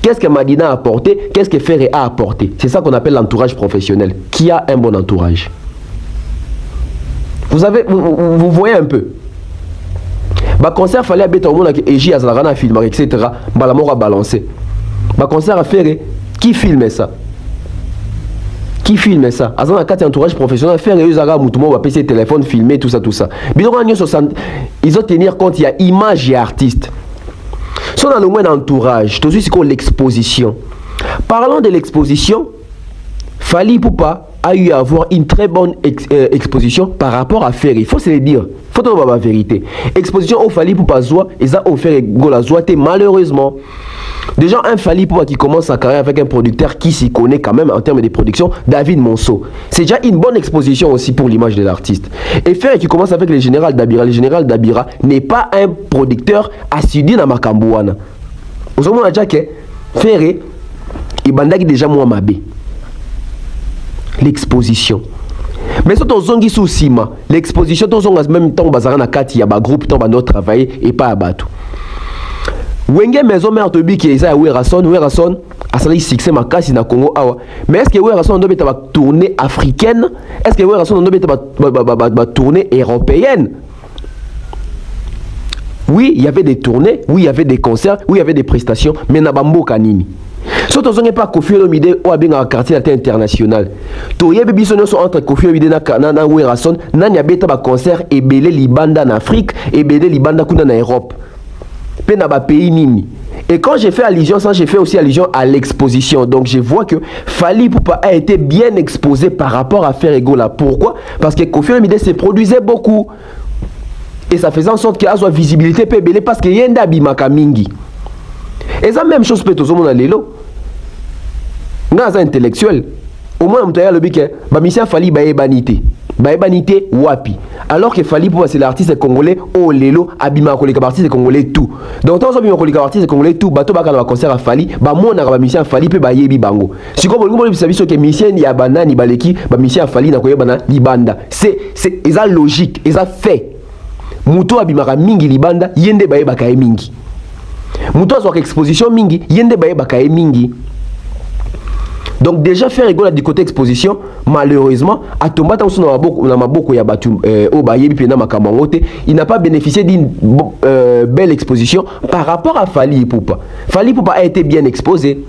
Qu'est-ce que Madina a apporté, qu'est-ce que Ferré a apporté? C'est ça qu'on appelle l'entourage professionnel. Qui a un bon entourage? Vous voyez un peu. Bah concert fallait habiter au monde avec Eji Azarana filmer etc. Bah la mort a balancé. Bah concert à Ferré qui filme ça? Qui filme ça? Azan a 4 entourage professionnel faire les Zara Moutouma va PC téléphone filmer tout ça. Ils ont tenir compte il y a image et artiste. Si on a le moins d'entourage, tout c'est quoi l'exposition. Parlons de l'exposition, Fally Ipupa a eu à avoir une très bonne exposition par rapport à Ferry. Il faut se le dire. Il faut trouver la vérité. Exposition au Fally Ipupa Zoa, ils ont offert Gola Zoa, malheureusement. Déjà, un Fally Ipupa qui commence sa carrière avec un producteur qui s'y connaît quand même en termes de production, David Monceau. C'est déjà une bonne exposition aussi pour l'image de l'artiste. Et Ferry qui commence avec le général Dabira. Le général Dabira n'est pas un producteur assidu dans Makambouana. Aujourd'hui, on a déjà que Ferry, il bandagi déjà moins mabé. L'exposition. Mais si on zongi sous Sima, l'exposition, on a même temps bazar na kati ya ba groupe temps ba notre travailler et pas abattu. Wenge maison mère to bi ki eza Werason a sali succès makasi na Congo awa. Mais est-ce que Werason doit être tournée africaine? Est-ce que Werason doit être tournée européenne? Oui, il y avait des tournées, oui, il y avait des concerts, oui, il y avait des prestations, mais na bambo kanini. Si tu n'as pas Kofi Olomide ou bien un quartier international, tu y a des sont entre Kofi Olomide et Werason, il y a des concerts et belé libanda en Afrique et belé libanda en Europe. Puis dans les pays nini. Et quand j'ai fait allusion, ça j'ai fait aussi allusion à l'exposition. Donc je vois que Fally Ipupa a été bien exposé par rapport à Ferregola. Pourquoi? Parce que Kofi Olomide se produisait beaucoup. Et ça faisait en sorte qu'il y ait une visibilité belé parce qu'il y a un abimaka mingi. Et ça même chose peut tout le monde aller là. Dans un intellectuel, au moins on a le bique, bah mission Fally baebanité wapi. Alors que Fally pour c'est l'artiste congolais au lelo abima ko les artistes congolais tout. Donc tant abima ko les artistes congolais tout, bato baka na concert à Fally, bah moi na ba mission Fally pe bayebi bango. Si comme vous savez que mission ya banani baleki, bah mission Fally na ko yebana libanda. C'est eza logique, eza fait. Muto abima mingi libanda yende bayebaka mingi. Muto azwa exposition mingi yende bayebaka mingi. Donc déjà faire rigoler du côté exposition, malheureusement, à Tombata aussi il n'a pas bénéficié d'une belle exposition par rapport à Fally Ipupa. Fally Ipupa a été bien exposé.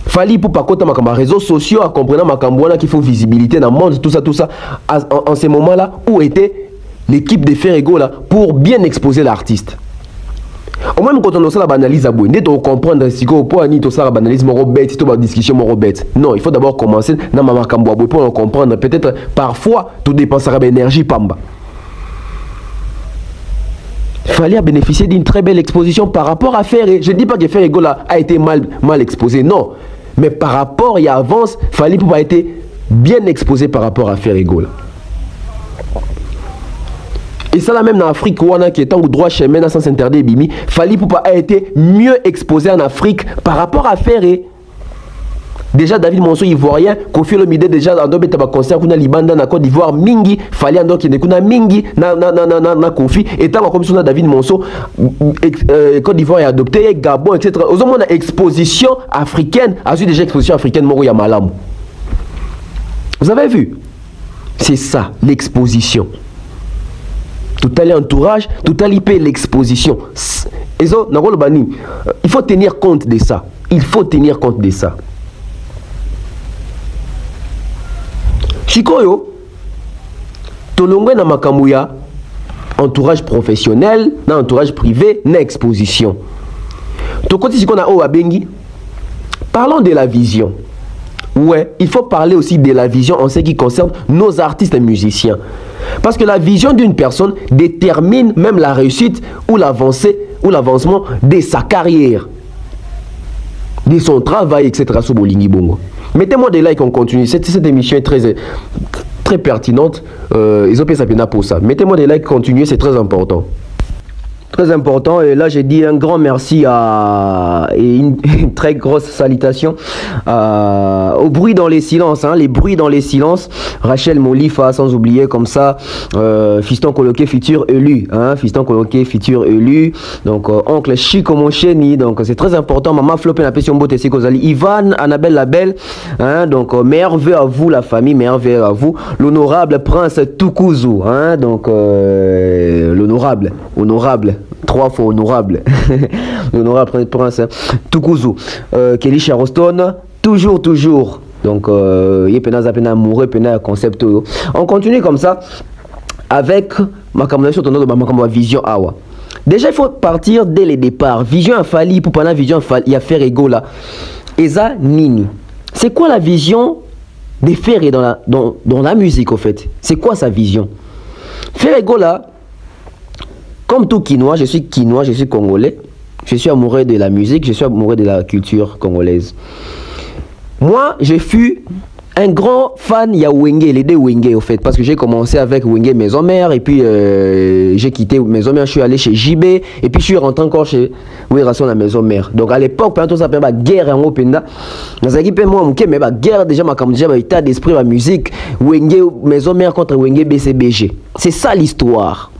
Fally Ipupa quand on a réseaux sociaux, à comprendre qu'il faut visibilité dans le monde, tout ça, en ces moments-là, où était l'équipe de faire rigoler pour bien exposer l'artiste. Au même quand on a la analyse à bout, on comprendre si on peut la analyse bête, la discussion bête. Non, il faut d'abord commencer dans ma pour comprendre. Peut-être parfois tout dépensera d'énergie pamba. Il fallait bénéficier d'une très belle exposition par rapport à Ferré. Je ne dis pas que Ferré a été mal exposé, non. Mais par rapport et avance, il fallait pouvoir être bien exposé par rapport à Ferré. Et ça là même en Afrique, qui est en droit chemin sans s'interdire bimi, Fally Ipupa a été mieux exposé en Afrique par rapport à Ferré. Déjà David Monceau ivoirien, Kofi Olomide déjà dans d'autres concert kuna libanda na Côte d'Ivoire mingi, Fally ando qui kuna mingi na Kofi et tant comme ça David Monceau Côte d'Ivoire est adopté Gabon etc. Aux hommes on a exposition africaine, a eu déjà exposition africaine moro ya malamu. Vous avez vu? C'est ça l'exposition. Tout à l'entourage, tout à l'exposition. Il faut tenir compte de ça. Il faut tenir compte de ça. Chikoyo, tolongwe na makamouya, entourage professionnel, na entourage privé, na exposition. To côté si on a o abengi, parlons de la vision. Ouais, il faut parler aussi de la vision en ce qui concerne nos artistes et musiciens. Parce que la vision d'une personne détermine même la réussite ou l'avancée ou l'avancement de sa carrière, de son travail, etc. Sur Bolingi Bongo. Mettez-moi des likes, on continue. Cette émission est très pertinente. Ils ont payé ça pour ça. Mettez-moi des likes, continuez, c'est très important. Très important, et là j'ai dit un grand merci et une très grosse salutation au bruit dans les silences, hein, les bruits dans les silences, Rachel Molifa, sans oublier comme ça, Fiston Coloqué futur élu, hein, Fiston Coloqué futur élu, donc oncle Chico Moncheni, donc c'est très important, maman Flopé la passion beauté Sikozali, Ivan, Annabelle Labelle, hein, donc meilleurs vœux à vous la famille, meilleurs vœux à vous, l'honorable prince Tukuzu, hein, donc l'honorable, trois fois honorable, l'honorable prince hein. Tukuzu, Kelly Charoston, toujours, donc il y a amoureux, concept. On continue comme ça avec ma caméra de ma vision awa. Déjà il faut partir dès le départ. Vision a fallu pour pendant vision il y a faire ego là. Eza nini. C'est quoi la vision de Ferré dans la musique au fait? C'est quoi sa vision? Ferré là. Comme tout Quinois, je suis congolais. Je suis amoureux de la musique, je suis amoureux de la culture congolaise. Moi, je fus un grand fan de Wenge, les deux Wenge au fait, parce que j'ai commencé avec Wenge Maison Mère, et puis j'ai quitté Maison Mère, je suis allé chez JB, et puis je suis rentré encore chez Werason la Maison Mère. Donc à l'époque, pendant tout ça, la guerre en Openda, dans l'équipe, moi, mais la guerre déjà, comme déjà, l'état d'esprit, la musique, Wenge Maison Mère contre Wenge BCBG. C'est ça l'histoire.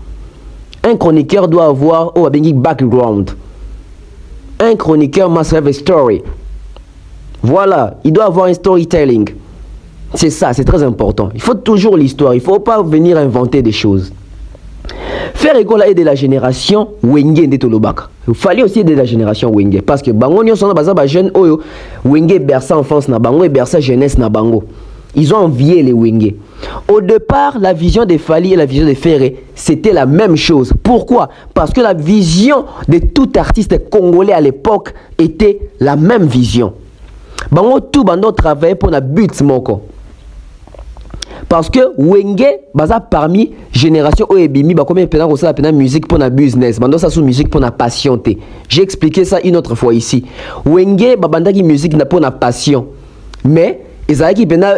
Un chroniqueur doit avoir un background. Un chroniqueur must have a story. Voilà, il doit avoir un storytelling. C'est ça, c'est très important. Il faut toujours l'histoire, il ne faut pas venir inventer des choses. Faire école est de la génération Wenge de Tolobaka. Il fallait aussi aider la génération Wenge. Parce que Bango, nous sommes des jeunes, Wenge berça enfance na Bango et berça jeunesse na Bango. Ils ont envié les Wenge. Au départ, la vision de Fali et la vision de Ferré, c'était la même chose. Pourquoi? Parce que la vision de tout artiste congolais à l'époque était la même vision. Bango tout bando travaillait pour la but moko. Parce que Wenge, baza parmi génération Oebimi, bah combien pendant ça la musique pour la business, bando ça sous musique pour la passion. J'ai expliqué ça une autre fois ici. Wenge, bah banda qui musique n'a pour la passion, mais ils avaient qui pendant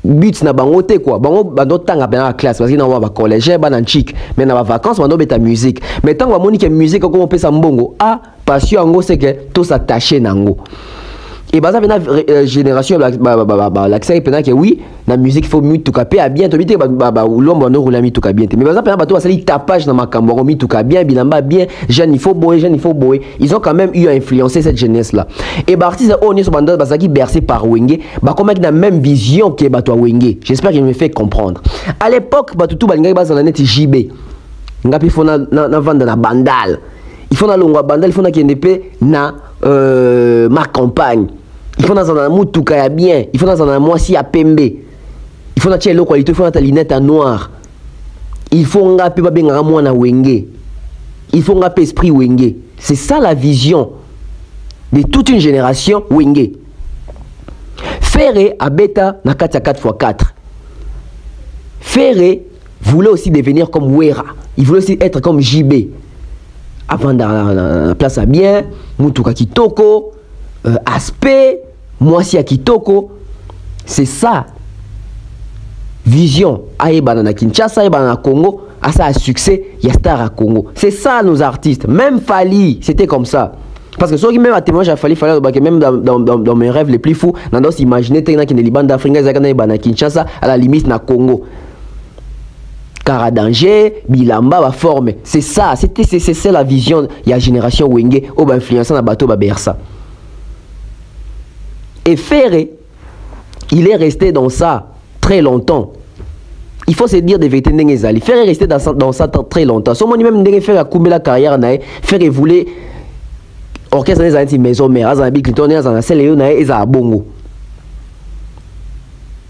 but na bango te quoi bango bando tanga bena classe parce que na wa collège bana chic mais na vacances bando beta musique mais tant wa moni que musique comme on peut sa mbongo ah passion ngo c'est que tout s'attacher nango et baza bena génération l'accès pendant que oui la musique faut mieux tout capé à bien to bité l'homme no roula mi tout capé mais baza pendant bato asali tapage na makambo mi tout capé bien bilamba bien jeune il faut boy ils ont quand même eu à influencer cette jeunesse là et artiste on est sur bande baza qui bercé par Wenge ba comme avec la même vision que bato Wenge. J'espère qu'il me fait comprendre. À l'époque bato tout balinga baza na net JB ngapi fona na vendre na bandal il faut na longwa bandal il faut na kendepe na ma campagne il faut dans un mutuka ya bien il faut dans un moisi ya pembe il faut na tchelo qualité il faut na ta lunette à noir il faut ngapi ba benga mwana Wenge il faut ngapi esprit Wenge. C'est ça la vision de toute une génération Wenge. Ferré a bêta na 4x4. Ferré voulait aussi devenir comme Wera. Il voulait aussi être comme JB. Avant la place à bien, Mutuka Kitoko, aspect, Moisi à Kitoko. C'est ça. Vision. Aïbana na Kinshasa, aïbana na Congo. À ça a succès, il y a star à Congo. C'est ça nos artistes. Même Fali, c'était comme ça. Parce que ceux qui même à témoignage, il fallait même dans mes rêves les plus fous, on doit s'imaginer que les Liban d'Afrique, à Kinshasa, à la limite, na Congo. Karadanger, Bilamba va former. C'est ça, c'est la vision. Il y a la génération Wenge, où va influencer dans bateau Bersa. Et Ferré, il est resté dans ça très longtemps. Il faut se dire des vérités n'engezali. Ferré est resté dans ça très longtemps. Son même n'engé faire couper la carrière nae. Ferré voulait orchestre des années maison mère, az Bill Clinton, az na celle nae eza bongo.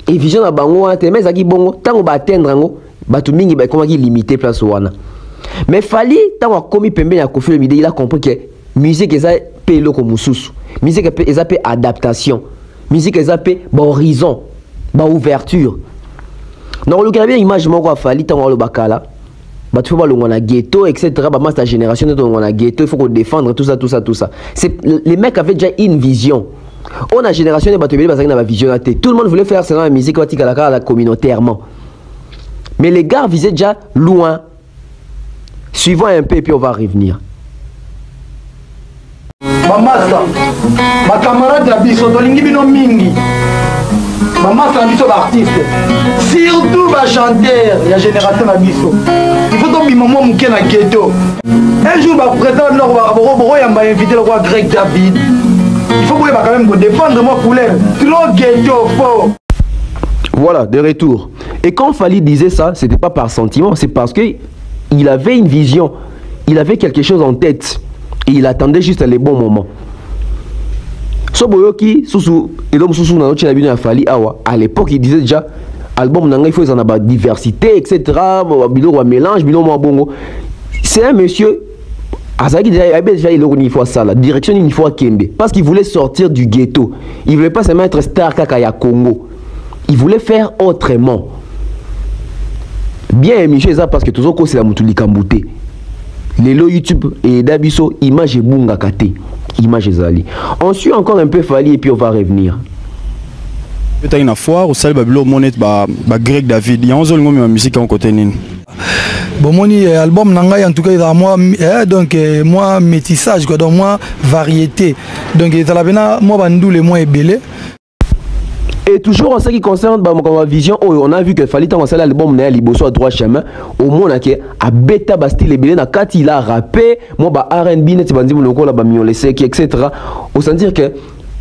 Et vision na bango ante mais zaki bongo tango ba atteindre ngo batu mingi ba comment qui limiter place wana. Mais Fali tango komi pembe ya Koffi Olomide il a compris que musique eza pe loko mususu. Musique eza pe adaptation. musique ezapé ba horizon ba ouverture non le bien image moko afali tango le bakala ba tu vas le ghetto etc ba master génération de la ghetto il faut qu'on défendre tout ça c'est les mecs avaient déjà une vision. On a génération de bateaux parce qu'il y a vision. Tout le monde voulait faire la musique communautairement. Mais les gars visaient déjà loin. Suivons un peu et puis on va revenir. Mamasa, ma camarade la biso, tolingi bino mingi. Mamasa la biso l'artiste. Surtout ma chanteur, il y a génération la biso. Il faut tomber maman mouké na ghetto. Un jour, ma président m'a invité le roi Greg David. Il faut quand même défendre moi couleur. Trop ghetto, faux. Voilà, de retour. Et quand Fally disait ça, c'était pas par sentiment, c'est parce que il avait une vision, il avait quelque chose en tête et il attendait juste les bons moments. Soboyoki, Sousou, et l'homme Sousou n'a pas Fally Awa. À l'époque, il disait déjà album nanga il faut en avoir diversité, etc. Bilo mélange, bilo bongo. C'est un monsieur. Azaki déjà il a fois ça la direction une fois Kembe parce qu'il voulait sortir du ghetto. Il voulait pas seulement être star Kakaya Congo. Il voulait faire autrement. Bien Michel ça parce que toujours c'est la mutuli kambouté. Les lots YouTube et Dabiso image et bunga kate. Image zali. On suit encore un peu Fally et puis on va revenir. Peut-être une fois au salle babilo monet ba Greg David. Il y a 11 ans ma musique en côté nine. Bon, mon album Nanga, en tout cas, il a moi, donc, moi, métissage, quoi, donc, moi, variété. Donc, il y a moi, bandou, les mois belé. Et toujours en ce qui concerne ma vision, on a vu que Fally dans l'album Néa Liboso à droit chemin, au moins, à bêta bastille belé, quand il a rappé, moi, R&B, net, bandi, mon loco, la bamiole sec, etc. Au sens dire que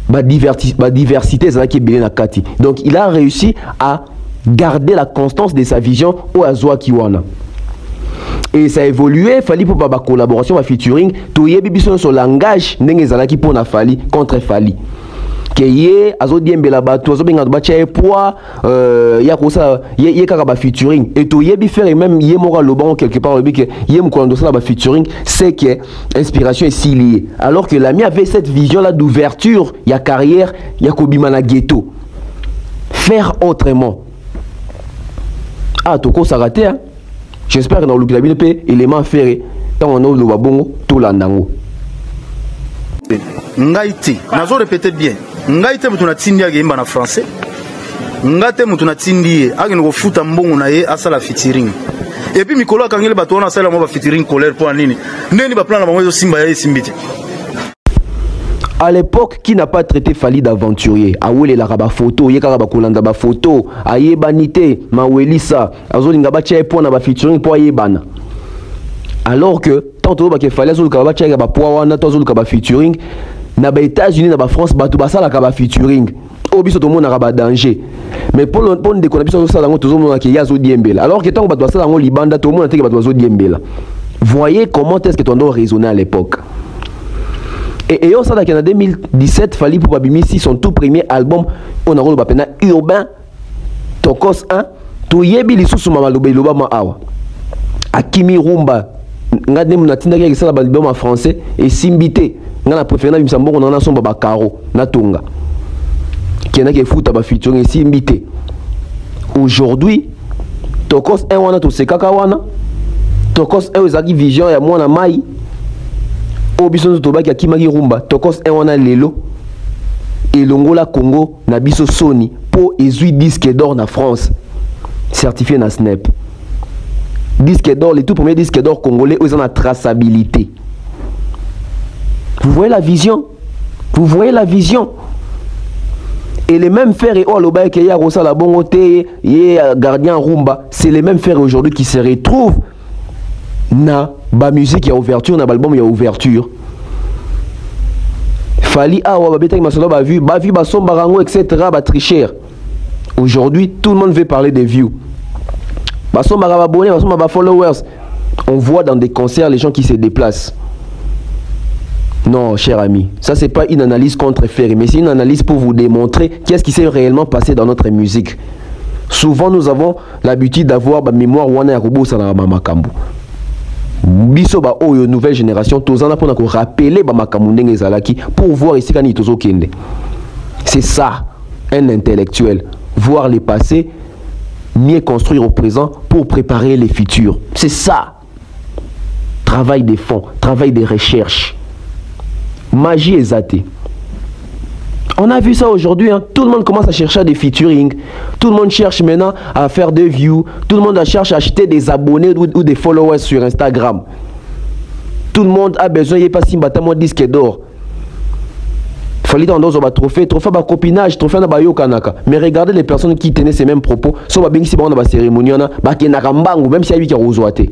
ma diversité, c'est là qui est belé na kati. Donc, il a réussi à garder la constance de sa vision au Azwa Kiwana. Et ça a évolué, Fally pour la collaboration, la featuring, tout y est sur langage, n'engezala qui pour na Fally contre Fally. Keye, azo diembe la bato, azo benga bacha e poids, ya kosa, ye kaka featuring. Et tout y est faire même ye mora loban quelque part, le que ye moukolando ça la featuring, c'est que inspiration est si liée. Alors que l'ami avait cette vision là d'ouverture, ya carrière, ya kobimana ghetto. Faire autrement. Ah, Toko ça raté, hein? J'espère que dans le Gabine P, élément ferré, tant on a le Wabongo, tout l'andango. Ngaïti, nazo répéter bien. Ngaïti, mutuna tindi ya gemba na français. Ngate mutuna tindi, agene ko futa mbongo na ye asala featuring. Et puis mikolo akangele bato na sala mo ba featuring colère pour nini. Neni ba plan na bango simba ya simbiti. À l'époque, qui n'a pas traité Fally d'aventurier? Awele la raba photo, ye karaba kolanda ba photo, aye banité, mawelisa, azolinga ba tche pour na ba featuring pour aye bana. Alors que tantôt ba ke Fally azol ka ba tche ba pour wana tozol ka ba featuring na ba États-Unis na ba France ba to ba sala ka ba featuring. Obiso to mona raba danger. Mais pour de qu'on a biso sala ngo tozo mona ke yazo diembela. Alors que tant ba to sala ngo libanda to mona te ba to zo diembela. Voyez comment est-ce que ton doit raisonner à l'époque. Et on sait qu'en 2017, Fally pour Babimisi son tout premier album, on a reçu le Urbain Tokos 1, tout yebi li sous mama lobe loba ma awa. Akimi Rumba, ngade muna tinda ki sala album en français et Simbité, ngana préféré na bimsambo on a son baba Karo na Tonga. Qui na ke futa ba featuring Simbité. Aujourd'hui, Tokos 1 wana to sekaka wana. Tokos 1 ezaki vision ya mwana mai. Obiso tobaki akimaki rumba Tokos wana lelo et longola Congo na biso Sony pour ezui disque d'or na France certifié na Snap. Disque d'or, les tout premiers disques d'or congolais ils ont la traçabilité. Vous voyez la vision? Vous voyez la vision? Et les mêmes frères et oh le bail que ya rosa la bongoté et gardien rumba, c'est les mêmes frères aujourd'hui qui se retrouvent na ba musique il y a ouverture na album il y a ouverture. Fally awa ba beta masolo ba vu ba somba rango etc ba tricher. Aujourd'hui tout le monde veut parler des views. Ba somba ba abonnés, ba somba ba followers. On voit dans des concerts les gens qui se déplacent. Non, cher ami, ça c'est pas une analyse contre Ferry, mais c'est une analyse pour vous démontrer qu'est-ce qui s'est réellement passé dans notre musique. Souvent nous avons l'habitude d'avoir ba mémoire wana ya robo sana ba makambo. Biso ba oyo nouvelle génération tozana pour rappeler ba makambo ndenge ezalaki pour voir ici kani tozo kende. C'est ça. un intellectuel. Voir les passés, mieux construire au présent pour préparer les futurs. C'est ça. Travail des fonds, travail des recherches. Magie et zaté. On a vu ça aujourd'hui, hein. Tout le monde commence à chercher des featuring. Tout le monde cherche maintenant à faire des views. Tout le monde cherche à acheter des abonnés ou des followers sur Instagram. Tout le monde a besoin, il n'y a pas si bâtiment disque d'or. Il fallait dans un trophée de copinage, trophée de bayokanaka. Mais regardez les personnes qui tenaient ces mêmes propos. Soit ba bengi si ba na cérémonie na ba kenaka mbangu même si a eu qui a rezoaté.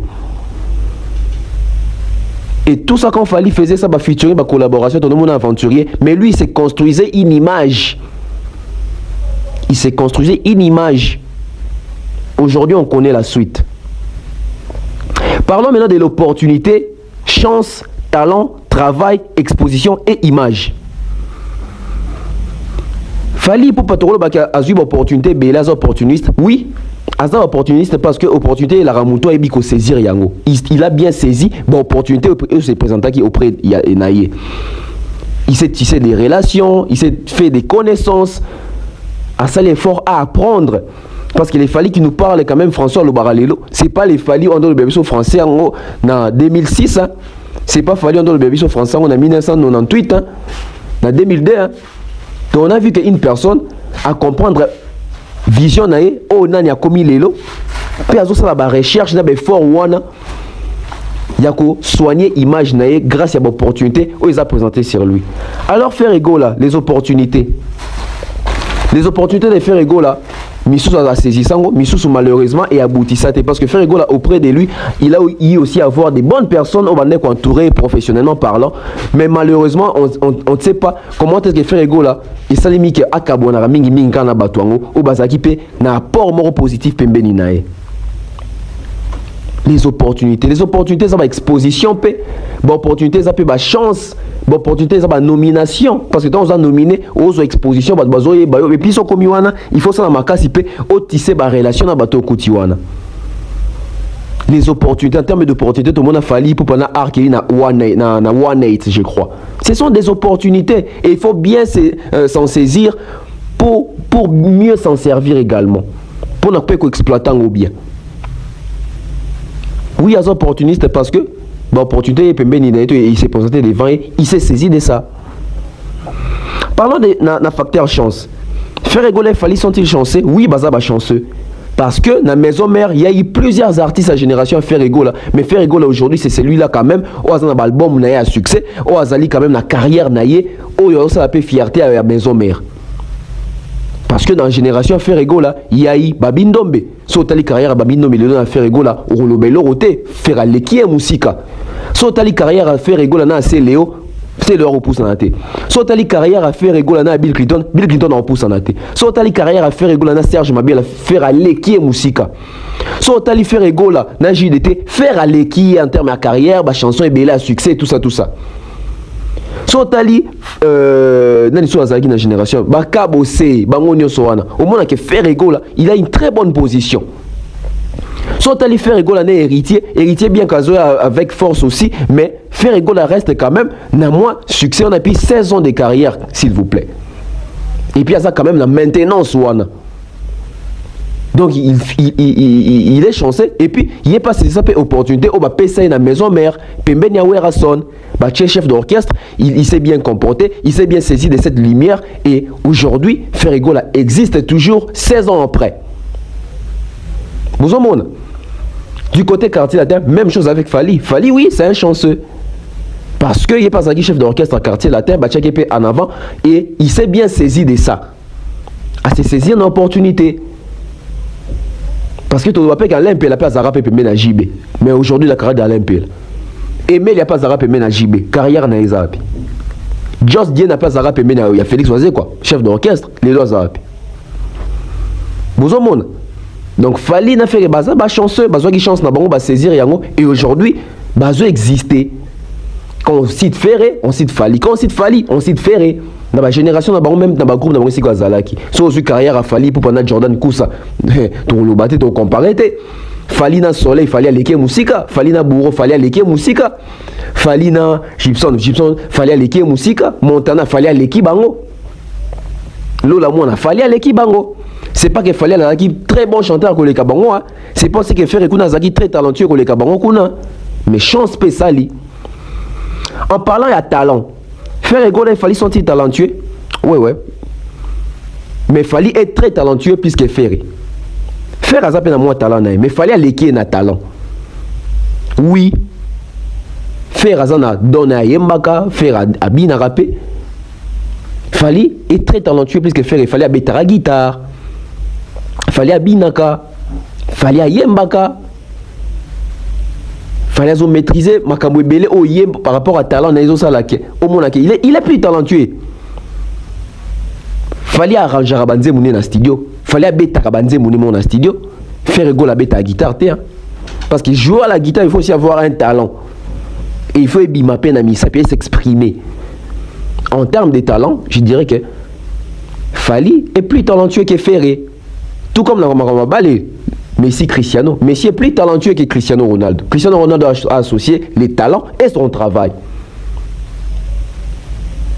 Et tout ça quand Fally faisait ça, bah featuring, bah collaboration, tout le monde aventurier. Mais lui, il s'est construisait une image. Il s'est construisait une image. Aujourd'hui, on connaît la suite. Parlons maintenant de l'opportunité, chance, talent, travail, exposition et image. Fally pour Patoro, bah a eu l'opportunité, mais les opportunistes, oui. Asa opportuniste parce que l'opportunité la ramuto et biko saisir yango. Il a bien saisi l'opportunité et se présenta qui auprès de Naye. Il s'est tissé des relations, il s'est fait des connaissances. À ça l'effort à apprendre. Parce qu'il fallait qu'il nous parle quand même François Lobaralelo. C'est pas les Fally on doit le bébé français en 2006. Hein. C'est pas Fally on doit le bébé français en 1998. Hein. En 2002. Hein. Donc on a vu qu'une personne à comprendre vision nae o nani a commis lelo puis azo ça la recherche na be fort wana yako soigner image nae grâce à l'opportunité où ils a présenté sur lui. Alors faire ego là les opportunités de faire ego là Missous a saisi sango Missous malheureusement et abouti ça parce que faire ego là auprès de lui il a eu aussi avoir des bonnes personnes au bandé entouré professionnellement parlant mais malheureusement on ne sait pas comment est-ce que faire ego là et ça limite à kabona mingi mingi kana batwango au bazaki pe na apport moro positif pembeni nae. Les opportunités ça va exposition pe opportunités ça peut ba chance opportunité ça va nomination parce que quand on a nominé aux expositions et puis comme il faut ça dans ma case au tisser ba relation na bato kutiwana. Les opportunités en termes d'opportunités tout le monde a fallu pour pendant arc na 18 je crois. Ce sont des opportunités et il faut bien s'en saisir pour mieux s'en servir également pour ne pas exploiter au bien. Oui, il y a des opportunistes parce que l'opportunité il s'est présenté devant et il s'est saisi de ça. Parlons de la facteur chance. Faire rigoler Fally sont-ils chanceux? Oui, bah ça va chanceux. Parce que dans la maison mère, il y a eu plusieurs artistes à génération à faire rigoler. Mais faire rigoler aujourd'hui, c'est celui-là quand même. Au hasard d'un album naïe à succès. Au hasard quand même la carrière naïe. Au hasard ça a fait fierté à la maison mère. Parce que dans la génération faire rigoler, il y a eu Babindombe. Sotali carrière à Babindombe, il a fait rigoler. Au Rolobelo roté, faire à l'équipe musica. Sotali carrière à faire rigoler na c'est Léo. C'est leur repousse en athée. Sotali carrière à faire rigoler à Bill Clinton en repousse en athée. Sotali carrière à faire rigoler à Serge Mabel, faire à l'équipe musica. Sotali faire rigoler à JDT, faire à l'équipe en termes de carrière, bah chanson et belle à succès, tout ça. Sotali, nani so azaki na génération, bah kabose, bangonio soana. Au moins que faire rigoler, il a une très bonne position. Soit allé faire rigoler héritier bien qu'Azo avec force aussi, mais faire rigoler reste quand même, n'a moins succès, on a pris 16 ans de carrière, s'il vous plaît. Et puis il y a ça quand même la maintenance, ouana. Donc il est chanceux, et puis il n'est pas saisi ça opportunité, on va payer la maison mère, Pembe Niawera son, chef d'orchestre, il s'est bien comporté, il s'est bien saisi de cette lumière, et aujourd'hui, faire rigoler existe toujours 16 ans après. Vous en monde. Du côté quartier latin, même chose avec Fally. Fally, oui, c'est un chanceux. Parce qu'il n'est pas un chef d'orchestre à quartier latin, Batchaképé en avant, et il s'est bien saisi de ça. À se saisir une opportunité. Parce que tu ne dois pas qu'Alain Pé la place Zara peut mener à JB. Mais aujourd'hui, la carrière d'Alain Pé. Aimé, il n'y a pas Zara peut mener à JB. Carrière n'a pas. Joss Dien n'a pas Zara peut mener à. Il y a Félix Oisé, quoi. Chef d'orchestre, les deux Zara. Vous en monde. Donc Fally n'a fait que baza ba chanceux, bazo qui chance na bango ba saisir yango et aujourd'hui bazo exister. Quand on cite Ferré, on cite Fally. Quand on cite Fally, on cite Ferré. Dans ma génération na bango même dans ma groupe na bango siko azalaki. So su carrière à Fally pour pendant Jordan Kousa. To lo baté to comparer. Fally na soleil, Fally à l'équipe musica, Fally na bourreau, Fally à l'équipe musica. Fally na Gibson, Fally à l'équipe musica, Montana, Fally à l'équipe bango. Lola Mona fallait aller qui bango. C'est pas qu'il fallait aller très bon chanteur que les kabango. C'est pas ce que faire Kuna Zaki très talentueux que les kabango kuna. Mais chance spéciale. En parlant de talent, faire Ego il fallait sentir talentueux. Ouais. Mais il fallait être très talentueux plus que faire. Faire à ça moins talent mais il fallait aller qui na talent. Oui. Faire à ça na donner à Yembaka, faire à Bina rapper. Fallait être très talentueux plus que faire. Il fallait à la guitare. Il fallait à Binaka. Il fallait à Yembaka. Il fallait à maîtriser Makambo Belé au Yem par rapport à talent. Il est plus talentueux. Il fallait arranger Rabanze Mouné dans le studio. Il fallait à Beta Rabanze Mouné dans le studio. Faire égaux la bête à la guitare. Parce que jouer à la guitare, il faut aussi avoir un talent. Et il faut ébimaper Nami, ça peut s'exprimer. En termes de talent, je dirais que Fally est plus talentueux que Ferré. Tout comme dans le ballet, Messi Cristiano. Messi est plus talentueux que Cristiano Ronaldo. Cristiano Ronaldo a associé les talents et son travail.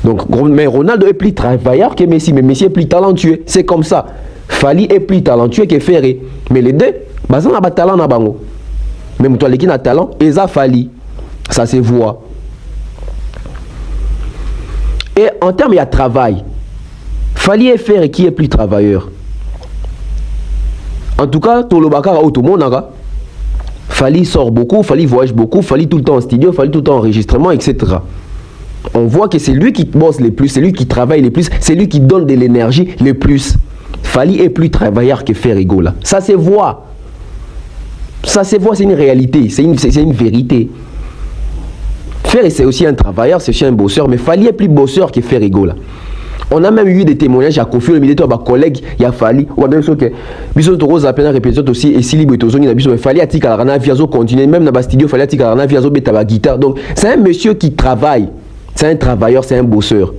Donc, mais Ronaldo est plus travailleur que Messi, mais Messi est plus talentueux. C'est comme ça. Fally est plus talentueux que Ferré. Mais les deux, ils ont un talent na bango. Même toi, qui a talent, ils ont Fally. Ça se voit. Et en termes de travail, Fally et Ferré qui est plus travailleur. En tout cas, tout le bakara tout le monde Fally sort beaucoup, Fally voyage beaucoup, Fally tout le temps en studio, Fally tout le temps en enregistrement, etc. On voit que c'est lui qui bosse le plus, c'est lui qui travaille le plus, c'est lui qui donne de l'énergie le plus. Fally est plus travailleur que Ferré là. Ça se voit. Ça se voit, c'est une réalité, c'est une vérité. Ferré c'est aussi un travailleur, c'est aussi un bosseur, mais Fally est plus bosseur que Ferré là. On a même eu des témoignages à Kofi le milieu de collègues, il y a Fally. On a dit que Biso Toro a peine répété aussi et si libre et Tozoni Biso Fally a tika la viazo continuer même dans le studio Fally a tika la viazo beta la guitare. Donc c'est un monsieur qui travaille, c'est un travailleur, c'est un bosseur.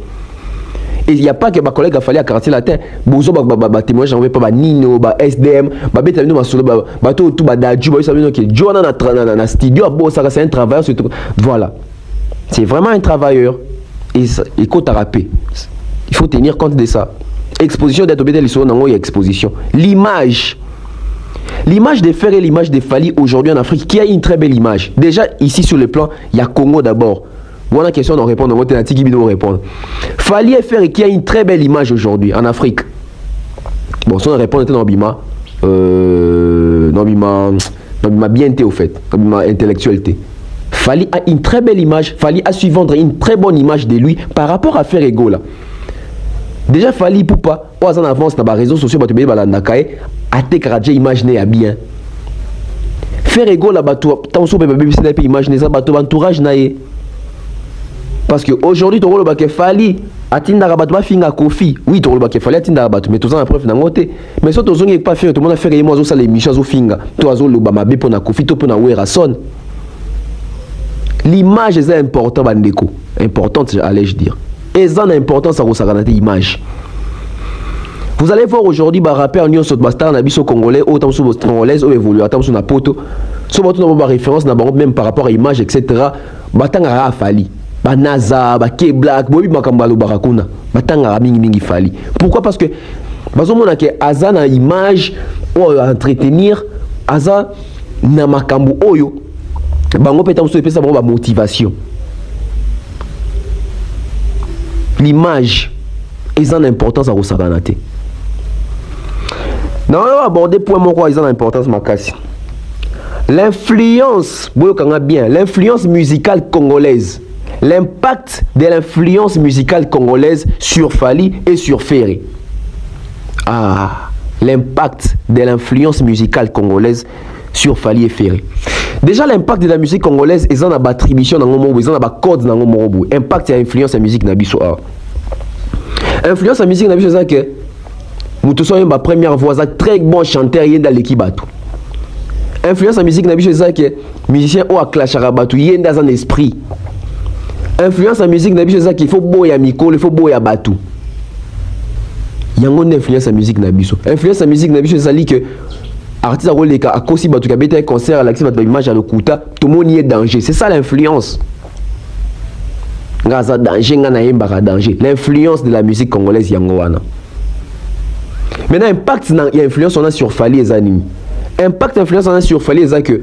Et il n'y a pas que ma collègue a fallu à quartier la terre. Bozo ba témoignage j'en veux pas ba Nino ba SDM ba beta no masolo ba tout ba daju ba ça veut dire que Joana na studio bo ça c'est un travailleur surtout. Voilà. C'est vraiment un travailleur et il compte à rapper. Il faut tenir compte de ça. Exposition d'être obédé les il y a exposition. L'image de Ferré et l'image de Fally aujourd'hui en Afrique, qui a une très belle image. Déjà ici sur le plan, il y a Congo d'abord. Voilà question d'en répondre, on va répondre. Fally et Ferré qui a une très belle image aujourd'hui en Afrique. Bon, si on répond dans Bima, bien au fait, dans Bima intellectualité. Fally a une très belle image, Fally a su vendre une très bonne image de lui par rapport à Ferré là. Déjà Fally pour pas en avance dans les réseaux sociaux bato ba landakae ate karadje imaginer à bien. Ferré là bato tant so bébé c'est pas imaginer ça bato entourage naé. Parce que aujourd'hui to ba ke Fally atinda bato ba finga Kofi. Oui to ba ke Fally atinda bato mais to za preuve na ngote. Mais so to zongi pas faire tout le monde Ferré moi zo ça les missions zo finga. To zo lo ba mabe pour na Kofi to pour na wera son. L'image est importante bandeko. Importante allais-je dire. Et ça a une importance à regarder l'image. Vous allez voir aujourd'hui, bah rappeur Union Sotbastar, Nabiso Congolais, autant sur votre congolaise, ou évolue, autant sur la poto, sur votre nombre de références, même par rapport à l'image, etc. Batanga a Fally, Banaza, Bake Black, Bobi Makambalo Barakuna, Batanga Mingi Fally. Pourquoi? Parce que, bazomona que Aza na image, ou entretenir, Aza na makambo oyo, bango petam sur épée ça ba motivation. L'image est en importance à Rosaganate. Nous allons aborder point mon quoi ils ont l'importance makasi. L'influence, bien, l'influence musicale congolaise. L'impact de l'influence musicale congolaise sur Fally et sur Ferré. Ah, l'impact de l'influence musicale congolaise sur Fally et Ferré. Déjà l'impact de la musique congolaise ils ont une attribution dans le monde, ils ont un code dans le monde. Impact et influence la musique nabiso. Influence la musique nabiso c'est que nous tous sommes ma première voix, très bon chanteur y dans l'équipe batou. Influence la musique nabiso c'est que musicien ou à clash batou y dans un esprit. Influence la musique nabiso c'est qu'il faut boya micro, il faut boya batou. Yango influence la musique nabiso. Influence la musique nabiso c'est que artiste a aussi batu kabete un concert à l'accès de l'image à l'okuta tout le monde y est danger, c'est ça l'influence. Gaza danger ngana yemba danger, l'influence de la musique congolaise yangoana. Maintenant, impact et influence on a sur Fally et Zanini. Impact et influence on a sur Fally et que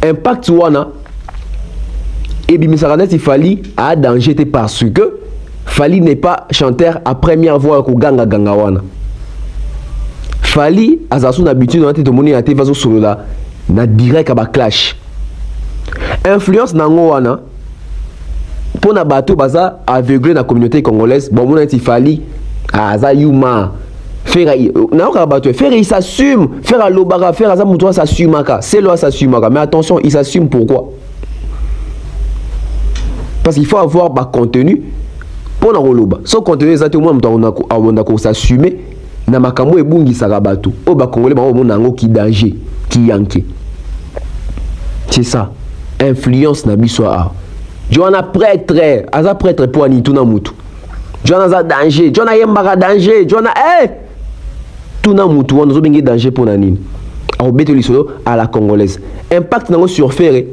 impact wana et bimisaranet il Fally a danger parce que Fally n'est pas chanteur à première voix ko ganga ganga wana. Fally a son habitude on a tout moni a te vaso solo là na direct à clash. Influence nango wana pour na bateau baza aveuglé na communauté congolaise bon mon il Fally aza yuma faire na ka bateau faire il s'assume faire à l'obara faire à ça muto s'assume ka c'est là s'assume ka mais attention il s'assume pourquoi parce qu'il faut avoir ba contenu pour na roloba so contenu ezate moi muto on a ko s'assumer na makambo ebungi saka bateau o ba congolais ba o monango ki danger ki yanke c'est ça influence na biso a Joana prêtre, aza prêtre pour ani tuna mutu. Joana za danger, Joana yembaka danger, Joana tuna mutu on zo bengi danger pour nani. Au beto lisolo à la congolaise. Impact nango sur faire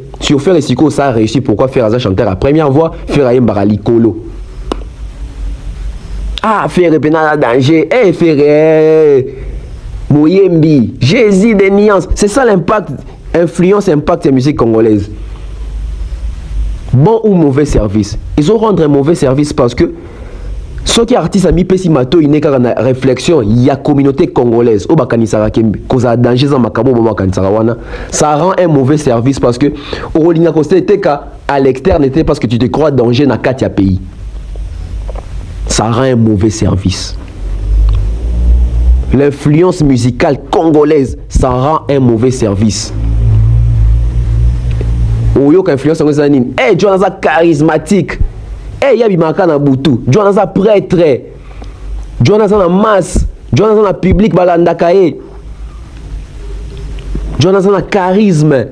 siko ça a réussi pourquoi faire aza chanteur à première voix, faire yembaka likolo. Ah faire pena danger, faire Moyembi, Jésus des nuances, c'est ça l'impact, influence impact la musique congolaise. Bon ou mauvais service. Ils ont rendu un mauvais service parce que ceux qui artistes a mis pesi mato il n'est qu'à la réflexion il y a communauté congolaise au bakanisara kembe cause à danger dans makabo bakanisara wana ça rend un mauvais service parce que au linga costé était qu'à l'externe était parce que tu te crois danger na katia pays. Ça rend un mauvais service. L'influence musicale congolaise ça rend un mauvais service. Oyo ka influence ngeza nini eh Joana charismatique eh yabi makana butu Joana prêtre Joana na masse Joana na public balanda kae Joana na charisme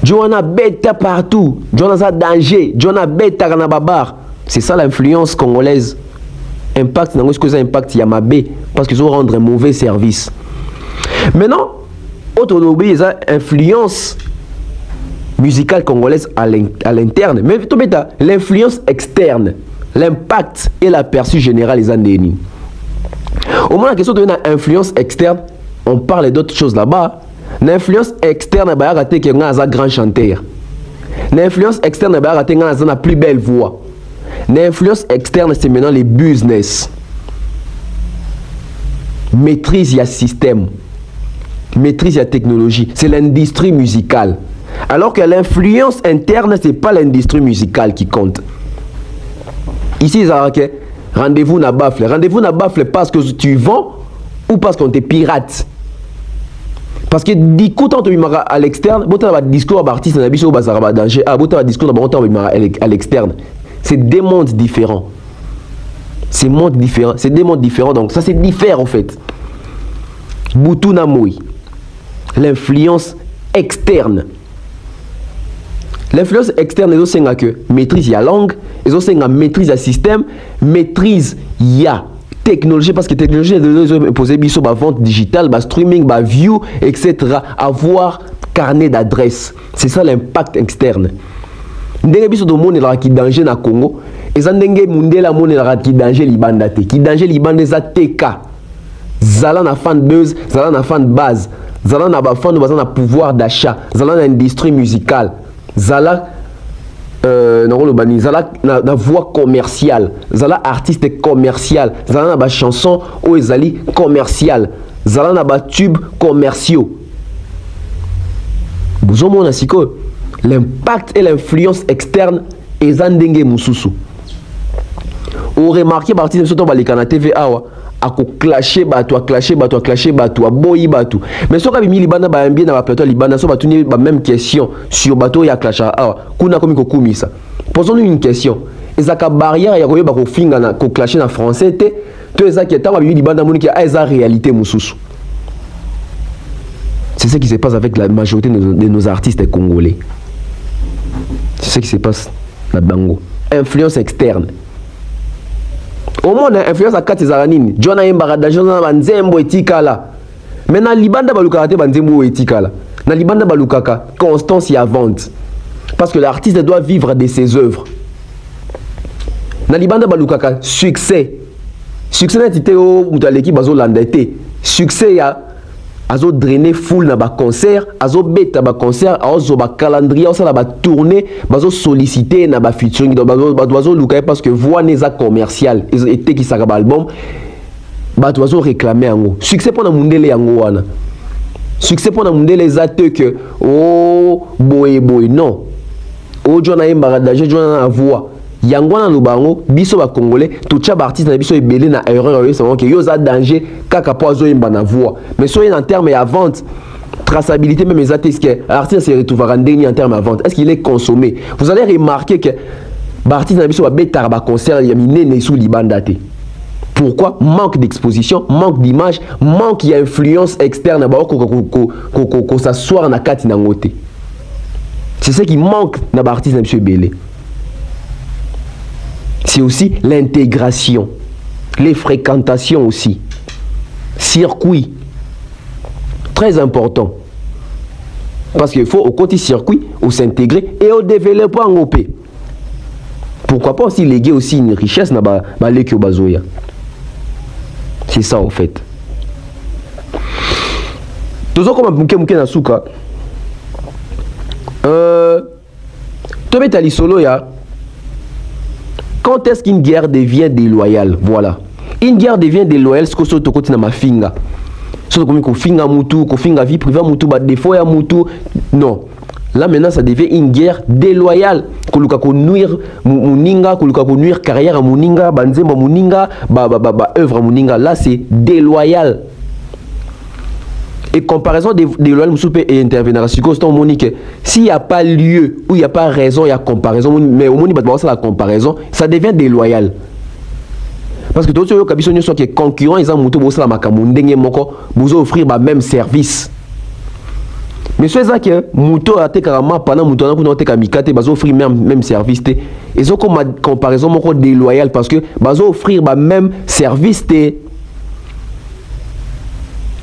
Joana beta partout Joana danger Joana beta na babar c'est ça l'influence congolaise impact nango ce que ça impact yamabe parce qu'ils ont rendre un mauvais service maintenant autonomie et influence musicale congolaise à l'interne mais l'influence externe l'impact et l'aperçu général les andéni au moins la question de l'influence externe on parle d'autres choses là-bas l'influence externe bah raté que un grand chanteur l'influence externe bah raté la plus belle voix l'influence externe c'est maintenant les business maîtrise il y a système maîtrise la technologie, c'est l'industrie musicale. Alors que l'influence interne, ce n'est pas l'industrie musicale qui compte. Ici, okay, rendez-vous na baffle. Rendez-vous na baffle parce que tu vends ou parce qu'on te pirate. Parce que du coup, quand tu es à l'externe, tu as un discours d'artiste, tu as un discours danger, tu as un discours à l'externe. C'est des mondes différents. C'est des mondes différents, donc ça c'est différent en fait. Boutou Namoui. L'influence externe. L'influence externe, ils ont que maîtrise la langue, ils ont maîtrise le système, maîtrise la technologie, parce que la technologie est posée sur la vente digitale, le streaming, le view, etc. Avoir carnet d'adresse. C'est ça l'impact externe. Ndenge biso do monde la ki danger na Congo, eza ndenge mundela monde la ki danger libanda te. Ki danger libanda za TK. Zala na fan buzz, zala na fan base. Zala na ba fan bazana pouvoir d'achat, zala na industrie musicale, zala zala na voix commerciale, zala artiste commercial, zala na ba chanson ou ezali commercial, zala na ba tube commerciaux. Bozomona siko l'impact et l'influence externe ezandenge mususu. Ou remarqué partie de ce temps balikana TV awa a clasher bato, a clasher bato, a boyi bato. Mais si on a mis libana ba mbien na ba plateau libana so batuni ba même question sur bateau ya clasher awa kuna komi ko kumisa. Posons-nous une question. Ezaka barrière ya koyeba ko finga na ko clasher na français te to ezaki ta ba libana moni ki a eza réalité mususu. C'est ce qui se passe avec la majorité de nos artistes congolais. C'est ce qui se passe là bango. Influence externe. Au monde influence à 4 zaranini. Jona Yembarada, Jona Banzembo etikala. Maintenant libanda balukate Banzembo etikala. Na libanda balukaka constance y a vente. Parce que l'artiste doit vivre de ses œuvres. Na libanda balukaka succès. succès na tité o mutu aleki bazo landa te succès ya azo drainer foule na ba concert azo beta ba concert azo ba calendrier azo la ba tourner bazo solliciter na ba featuring bazo luka parce que voix neza commercial et qui saka ba album bato bazo réclamer yango succès pour na mundele yango wana succès pour na mundele za te que oh boy non o jona yembara daje jona na voix yango na lubango biso ba congolais tout cha artiste na biso ebele na erreur yo savons que yo za danger kaka po azo yemba na voix mais soyez en terme ya vente traçabilité même les artistes que l'artiste se retrouvera en terme à vente est-ce qu'il est consommé vous allez remarquer que l'artiste na biso ba betar ba concert ya minene sous libanda te. Pourquoi? Manque d'exposition, manque d'image, manque d'influence externe ko s'asseoir na kati na ngote. C'est ce qui manque dans l'artiste de M. Belé. C'est aussi l'intégration, les fréquentations aussi. Circuit, très important. Parce qu'il faut au côté circuit, au s'intégrer et au développer en OP. Pourquoi pas aussi léguer aussi une richesse na ba lekio bazoya. C'est ça en fait. Toujours comme mouké na souka. Tobé tali solo ya. Quand est-ce qu'une guerre devient déloyale? Voilà. Une guerre devient déloyale, ce que tu côté na mafinga. Ce que ko finga mutu, ko finga vie privée mutu, ba défaut ya mutu. Non. Là maintenant ça devient une guerre déloyale. Koluka ko nuire muninga, koluka ko nuire carrière à muninga, banzemba muninga, œuvre à muninga. Là c'est déloyal. Et comparaison déloyale musupe et intervenir. S'il n'y a pas lieu ou il n'y a pas raison, il y a comparaison. Mais au moins la comparaison, ça devient déloyal. Parce que tout ce qui est concurrent, ils ont monté la makamundenge moko, vous offrir le même service. Mais ce que muto a te karama pendant muto na te kamikate bazo offrir même service te. Ils ont comme comparaison moko déloyale parce que bazo offrir le même service te.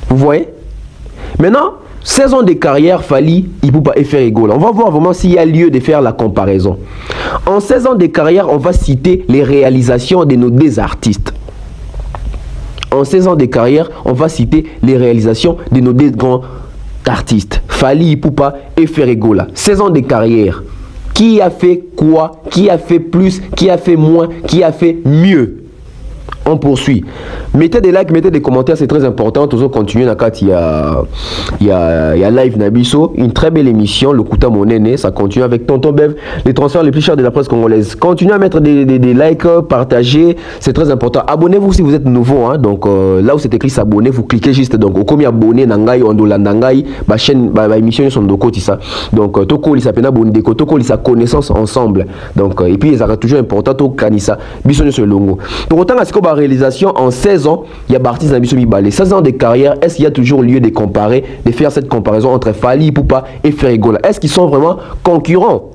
Vous voyez? Maintenant, 16 ans de carrière, Fally Ipupa et Ferrego. On va voir vraiment s'il y a lieu de faire la comparaison. En 16 ans de carrière, on va citer les réalisations de nos deux artistes. En 16 ans de carrière, on va citer les réalisations de nos deux grands artistes. Fally Ipupa et Ferrego. 16 ans de carrière. Qui a fait quoi? Qui a fait plus? Qui a fait moins? Qui a fait mieux? On poursuit. Mettez des likes, mettez des commentaires, c'est très important. Toujours continuer. Il y a live Nabiso, une très belle émission. Le Kouta Monene, ça continue avec Tonton Bev, les transferts les plus chers de la presse congolaise. Continuez à mettre des likes, partagez, c'est très important. Abonnez-vous si vous êtes nouveau. Hein. Donc là où c'est écrit s'abonner, vous cliquez juste. Donc au combien abonné Nangai, Ondola Nangai, ma chaîne, ma émission sont de côté ça. Donc Toko Lisa Pena Bondeko, Toko Lisa connaissance ensemble. Donc et puis ils sont toujours important. Toko Kanisa, Bissonne sur le longo. Pour autant, à ce qu'on réalisation en 16 ans, il y a Bartis Nabiso Mibale. 16 ans de carrière, est-ce qu'il y a toujours lieu de comparer, de faire cette comparaison entre Fally Ipupa et Ferrego? Est-ce qu'ils sont vraiment concurrents?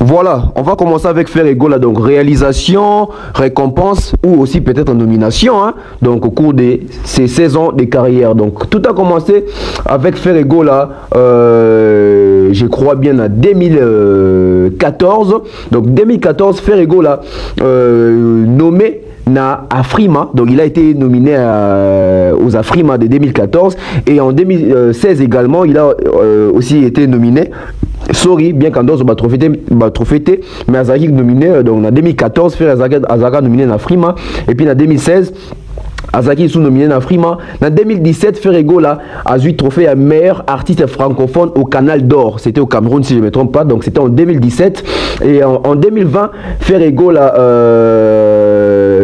Voilà, on va commencer avec Ferrego là, donc réalisation, récompense ou aussi peut-être nomination, hein, donc au cours de ces 16 ans de carrière. Donc tout a commencé avec Ferrego là, je crois bien à 2014. Donc 2014, Ferrego là, nommé na Afrima, donc il a été nominé aux Afrima de 2014 et en 2016 également il a aussi été nominé. Sorry, bien qu'en d'autres trophée, mais Azaki nominé donc en 2014, Azaka nominé na Afrima et puis en 2016 Azaki sous nominé na Frima. En 2017, Ferrego là a eu trophée à meilleur artiste francophone au Canal d'Or. C'était au Cameroun si je ne me trompe pas. Donc c'était en 2017. Et en 2020, Ferrego là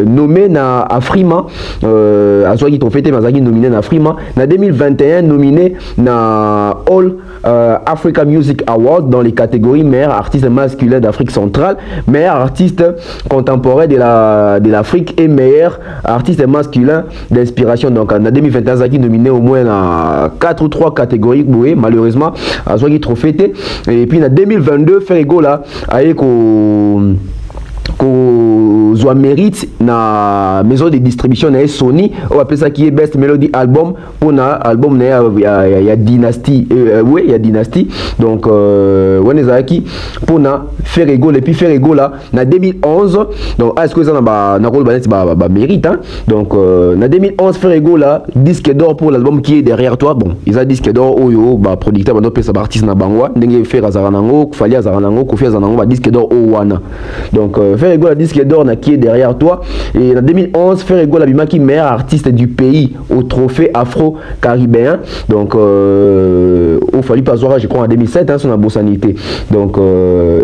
nommé na Afrima. Azaki trophée mais Azaki nominé na Afrima. En 2021, nominé na All Africa Music Award dans les catégories meilleur artiste masculin d'Afrique centrale, meilleur artiste contemporain de l'Afrique et meilleur artiste masculin d'inspiration. Donc en 2021, Zaki nominé au moins à 4 ou 3 catégories, oui, malheureusement, à Zaki trophée. Et puis en 2022, Ferrego là, avec soit mérite na maison de distribution na Sony on appelle ça qui est Best Melody Album pour na album na ya Dynasty oui il y a Dynasty donc on est aquí pour na Ferrego et puis Ferrego là na 2011 donc est-ce que ça na rôle ba mérite hein? Donc na 2011 Ferrego là disque d'or pour l'album qui est derrière toi bon ils a disque d'or oyo ba producteur ba pesa ba artiste na bangwa ndenge faire azaranango fali azaranango kofi azaranango ba disque d'or o wana donc Ferrego la disque d'or na qui est derrière toi et en 2011 Ferrego la bima qui meilleur artiste du pays au trophée afro-caribéen donc au Fali Pazora je crois en 2007 hein, son abossanité donc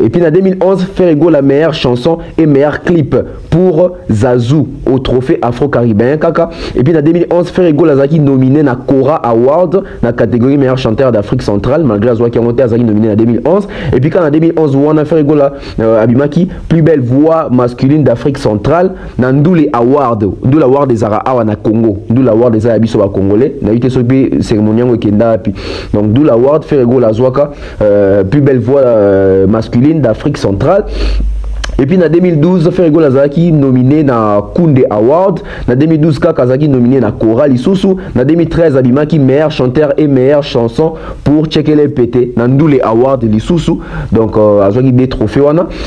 et puis en 2011 Ferrego la meilleure chanson et meilleur clip pour Zazou au trophée afro-caribéen kaka et puis en 2011 Ferrego la zaki nominé na Cora Award na catégorie meilleur chanteur d'Afrique centrale malgré Azwa qui a monté Azaki nominé en 2011 et puis quand en 2011 Wana Ferrego la abimaki plus belle voix masculine d'Afrique centrale na Ndoule Award Ndoule Award des Ara Awa na Congo Ndoule Award des Arabiso wa Congolais na été sur cérémonie ngo kenda puis donc Ndoule Award Ferrego la Zwaka plus belle voix masculine d'Afrique centrale. Et puis en 2012, Ferrego Lazaki nominé na Kunde Award. En 2012, Kazaki nominé na Cora Lisusu. En 2013, Abimaki meilleur chanteur et meilleure chanson pour Tchekele Pété. Nandoule Award Lisusu. Donc, Azwaki des trophées.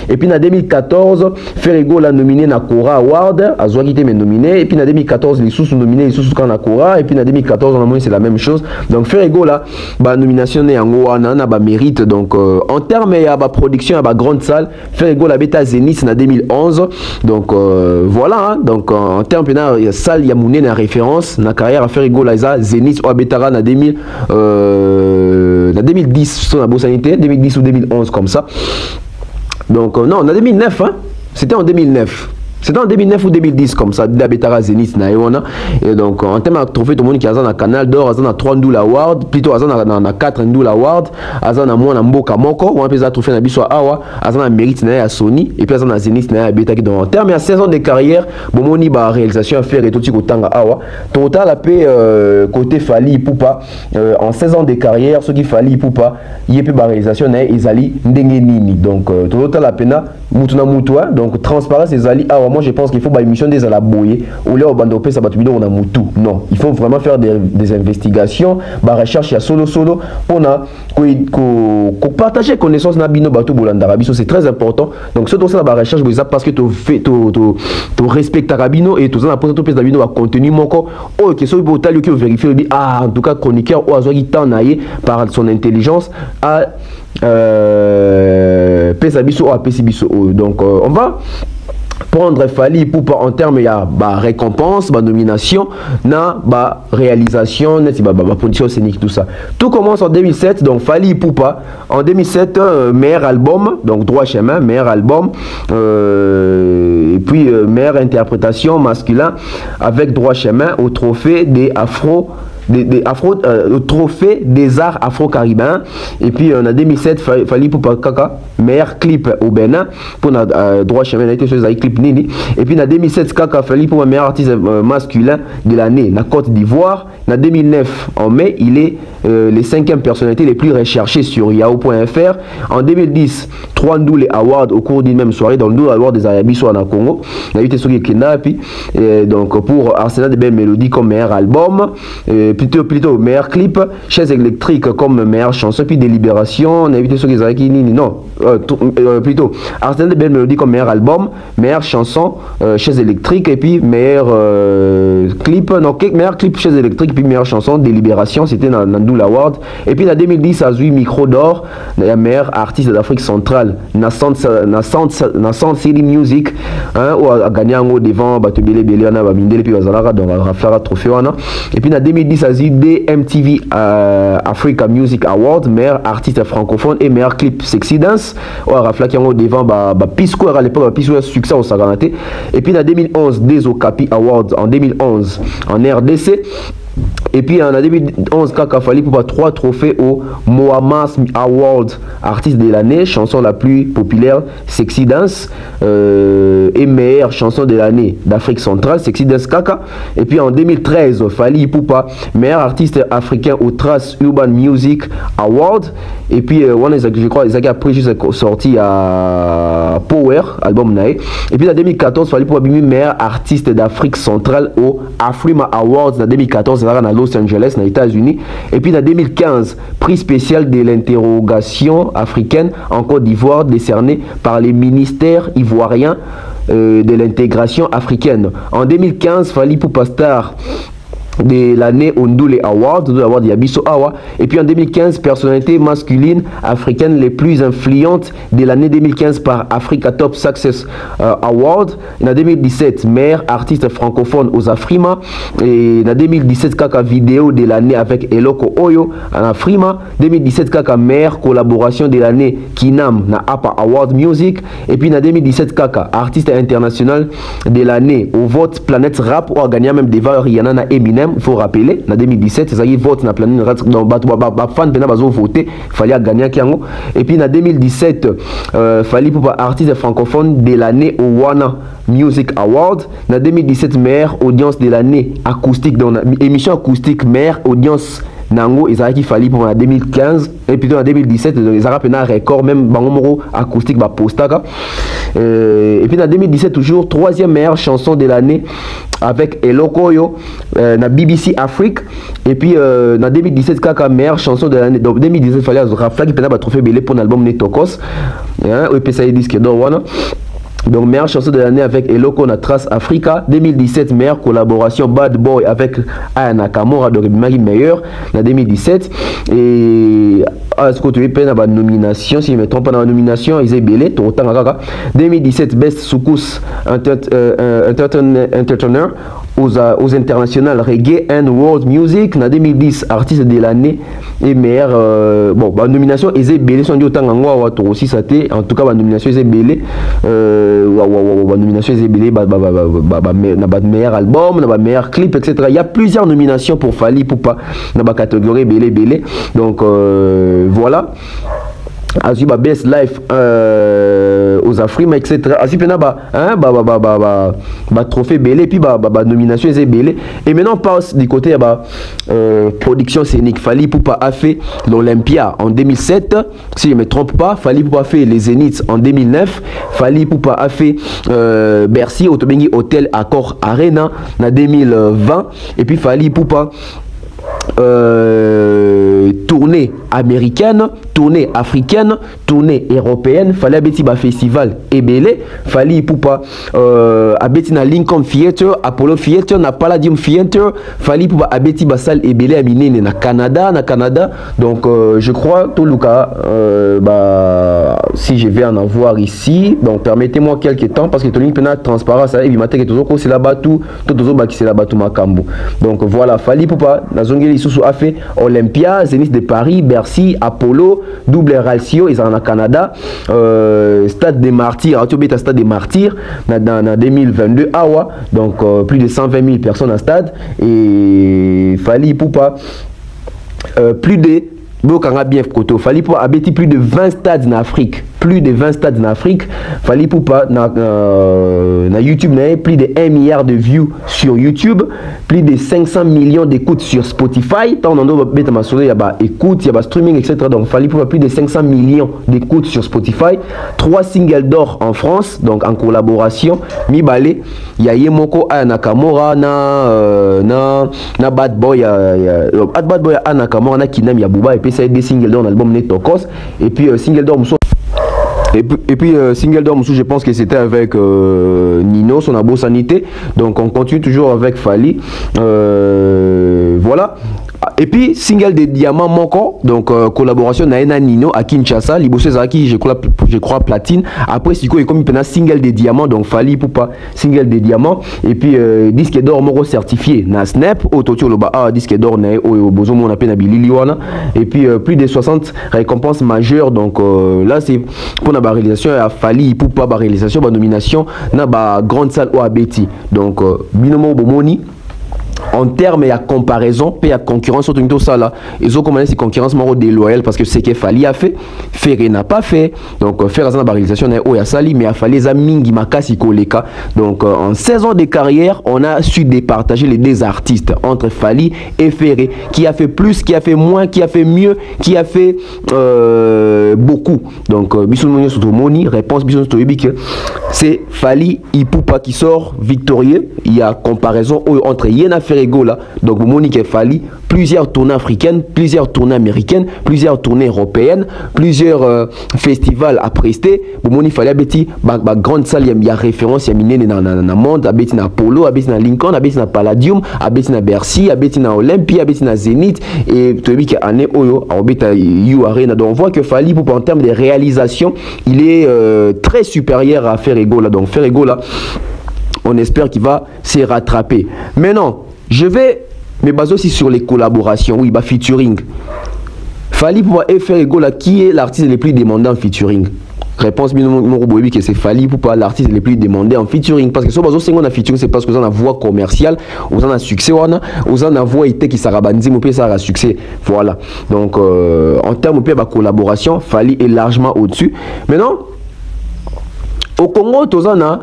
Et puis en 2014, Ferrego l'a nominé na Cora Award. Azwaki était nominé. Et puis en 2014, Lisusu nominé Lisusu quand na Cora. Et puis en 2014, on a c'est la même chose. Donc, Ferrego là, bah, nomination est en Goana, na mérite. Donc, en termes de production, à grande salle, Ferrego la bêta Zénith en 2011 donc voilà hein? Donc en termes de salle Yamouné na référence na carrière à Ferrego Laza Zénith ou Abetara na 2010 sur la Bossanité 2010 ou 2011 comme ça donc non en 2009 hein? C'était en 2009. C'était en 2009 ou 2010 comme ça, d'Abetara Zénith na Ewana. Et donc en termes de trophée, tout le monde qui a un canal d'or, a 3 Ndoula Award, plutôt a 4 Ndoula Award, a moins Mboka Moko, on a un trophée na Biso Awa, a un mérite na Sony, et puis a un Zénith na Abeta qui dans en termes de 16 ans de carrière, bon moni ba réalisation à faire et tout ce Tanga Awa. Total a paix côté Fali Poupa en 16 ans de carrière, ceux qui Fali Poupa, il y a peu ba réalisation na Ezali Ndenge Nini. Donc total a pena Mutuna Mutua, donc transparence Ezali Awa. Moi je pense qu'il faut une émission des à la boyer au lieu de ça on a moutou non il faut vraiment faire des investigations bah recherche il y a solo on a partager connaissance na bino bato bolanda biso c'est très important donc ce ça la recherche parce que tu fais tu respectes rabino et tout ça pour tout bino va contenu moko oh que so botal qui vérifier dit ah en tout cas chroniqueur ou azoki tanaye par son intelligence à pesa biso ou pesi biso donc on va prendre Fali Poupa en termes de récompense, nomination, réalisation, production scénique, tout ça. Tout commence en 2007, donc Fali Poupa. En 2007, meilleur album, donc Droit Chemin, meilleur album. Et puis meilleure interprétation masculin avec Droit Chemin au trophée des au trophée des arts afro-caribéens. Et puis en 2007 Fali Poupa Kaka meilleur clip au Bénin pour Droit Chemin a été sur les clips nini. Et puis en 2007 Kaka Fali Poupa meilleur artiste masculin de l'année la Côte d'Ivoire. En 2009 en mai il est les 5e personnalités les plus recherchées sur yahoo.fr. En 2010 3 Ndoule Awards au cours d'une même soirée dans le Ndoule Award des Arabies soit en Congo. Il a été sur Kenya puis donc pour Arsenal de belles mélodies comme meilleur album. Plutôt meilleur clip, Chaise électrique comme meilleure chanson, puis Délibération, on a évité ceux qui avaient non, plutôt Arsenal de belles mélodies comme meilleur album, meilleure chanson, Chaise électrique, et puis meilleur clip, non, meilleur clip, Chaise électrique, puis meilleure chanson, Délibération, c'était dans Ndoula Award, et puis en 2010, à Zui Micro d'or, la meilleure artiste d'Afrique centrale, Sound City Music, hein, ou a gagné un devant Batubele Beliana, Bamindele, puis Wazalara, donc Raflara Trophée, et puis en 2010, à Zui MTV Africa Music Award, meilleur artiste francophone et meilleur clip Sexy Dance, ou a Rafla qui a devant Pisco, à l'époque, Pisco succès au Saganate, et puis en 2011, des Okapi Awards en 2011 en RDC. Et puis en 2011, Kaka Fally Ipupa 3 trophées au Mohamas Award, artiste de l'année, chanson la plus populaire, Sexy Dance, et meilleure chanson de l'année d'Afrique centrale, Sexy Dance Kaka. Et puis en 2013, Fally Ipupa, meilleur artiste africain au Trans Urban Music Award. Et puis je crois ils ont après juste sorti à Power, album Nae. Et puis en 2014, Fally Ipupa meilleur artiste d'Afrique centrale au Afrima Awards en 2014 à Los Angeles, aux États-Unis. Et puis en 2015, prix spécial de l'interrogation africaine en Côte d'Ivoire, décerné par les ministères ivoiriens de l'intégration africaine. En 2015, Fally Ipupa star de l'année au Ndule Award, Yabiso Awa. Et puis en 2015, personnalité masculine africaine les plus influentes de l'année 2015 par Africa Top Success Award. En 2017, meilleur artiste francophone aux Afrima. Et en 2017, Kaka vidéo de l'année avec Eloko Oyo en Afrima. 2017, Kaka meilleure collaboration de l'année Kinam na Apa Award Music. Et puis en 2017, Kaka artiste international de l'année au vote Planète Rap où a gagné même des valeurs Rihanna na Eminem. Il faut rappeler, en 2017, c'est ça qui vote dans la planète Rap, fan de bazo voté, il fallait gagner Kiango. Et puis en 2017, Fally Ipupa artiste francophone de l'année au Wana Music Award. En 2017, meilleure audience de l'année acoustique, dans émission acoustique, meilleure audience Nango, ils ont Fally Ipupa en 2015 et puis en 2017 ils ont un record même Bangomoro acoustique ba postaka. Et puis en 2017 toujours troisième meilleure chanson de l'année avec Eloko Oyo na BBC Afrique. Et puis en 2017 Kaka meilleure chanson de l'année. Donc 2017 fallait Rafla qui pena trophée belé pour l'album Netokos et puis ça disque d'or wana. Donc meilleure chanson de l'année avec Eloko na Trace Africa. 2017 meilleure collaboration Bad Boy avec Aya Nakamura de Rebimari meilleur en 2017. Et est-ce que tu es peine à la nomination, si je ne me trompe pas dans la nomination, ils ont belé tout autant. 2017 Best Soukous Entertainer aux internationales Reggae and World Music. En 2010 artiste de l'année et meilleure bon la nomination ils ont belé sont dit autant en aussi ça en tout cas la nomination ils ont belé la nomination ils ont belé meilleur album, meilleur clip, etc. Il y a plusieurs nominations pour Fally Ipupa dans la catégorie belé. Donc voilà. Azuba Best Life aux Afrima, etc. Azupena trophée belé puis nomination est belé. Et maintenant on passe du côté production scénique. Fally Ipupa a fait l'Olympia en 2007 si je ne me trompe pas. Fally Ipupa a fait les Zénith en 2009. Fally Ipupa a fait Bercy Otobengi Hotel Accor Arena en 2020. Et puis Fally Ipupa tournée américaine, tournée africaine, tournée européenne. Fallait abeti ba festival ebele. Fally Ipupa abeti na Lincoln Theatre, Apollo Theatre, na Palladium Theatre. Fally Ipupa abeti ba salle ebele aminene na Canada. Donc je crois tout le cas si je vais en avoir ici, donc permettez-moi quelques temps parce que tout le monde transparent ça et il m'a dit que tout c'est là-bas tout c'est là-bas tout makambo. Donc voilà, Fally Ipupa na zongeli sous a fait Olympia, Zénith de Paris, Bercy, Apollo, double ratio, ils sont en Canada, Stade des Martyrs, Stade des Martyrs, dans 2022, Awa, donc plus de 120 000 personnes en stade, et Fally Ipupa, plus de Fally Ipupa a bâti plus de 20 stades en Afrique. Plus de 20 stades en Afrique. Fally Ipupa na YouTube, plus de 1 milliard de views sur YouTube. Plus de 500 millions d'écoutes sur Spotify. Tant on a écoute, il y a streaming, etc. Donc Fally Ipupa plus de 500 millions d'écoutes sur Spotify. 3 singles d'or en France, donc en collaboration. Mibale, il y a Yemoko Aya Nakamura, na Bad Boy, Bad Boy Aya Nakamura, na Kinam Yabuba, et puis ça a des singles d'or dans l'album Netokos. Et puis single d'or et puis single d'or je pense que c'était avec Nino, son abo sanité. Donc on continue toujours avec Fally. Voilà. Et puis single de Diamant Moko, donc collaboration Naena Nino à Kinshasa, Liboso Zaki, je crois platine. Après Siko et comme il a single de Diamant, donc Fally Ipupa single de Diamant. Et puis disque d'or Moko certifié na Snap, Ototio Loba disque d'or na Bozo mon appel na Bililiwana. Et puis plus de 60 récompenses majeures. Donc là c'est pour la réalisation à Fally Ipupa ba réalisation ba nomination na ba grande salle au Abeti. Donc Binomo Bomoni en termes de comparaison, puis à concurrence, surtout tout ça là, ils ont commencé ces concurrences déloyales parce que ce que Fali a fait, Ferré n'a pas fait. Donc, faire la réalisation, mais il a fallu les Mingi Makasi Koleka. Donc, en 16 ans de carrière, on a su départager les deux artistes entre Fali et Ferré, qui a fait plus, qui a fait moins, qui a fait mieux, qui a fait beaucoup. Donc, réponse c'est Fali Ipupa qui sort victorieux. Il y a comparaison entre Yena Ferrego là. Donc, Monique Fali, plusieurs tournées africaines, plusieurs tournées américaines, plusieurs tournées européennes, plusieurs festivals à prester. Monique Fali a bêti, grande salle, il y a référence, il y a miné dans le monde, a bêti dans Apollo, a bêti dans Lincoln, a bêti dans Palladium, a bêti dans Bercy, a bêti dans Olympia, a bêti dans Zénith. Et tu as vu qu'il y a année Oyo, a bêti à You Arena. Donc, on voit que Fali, en termes de réalisation, il est très supérieur à Ferrego là. Donc, Ferrego là, on espère qu'il va se rattraper. Maintenant, je vais me baser aussi sur les collaborations. Oui, featuring. Fali pour Ferrego là, qui est l'artiste le plus demandé en featuring? Réponse que c'est Fali pour l'artiste le plus demandé en featuring. Parce que si on a featuring, c'est parce que vous avez une voix commerciale, vous avez un succès, vous avez une voix qui sera bandie, vous avez un succès. Voilà. Donc, en termes de collaboration, Fali est largement au-dessus. Maintenant, au Congo, vous avez un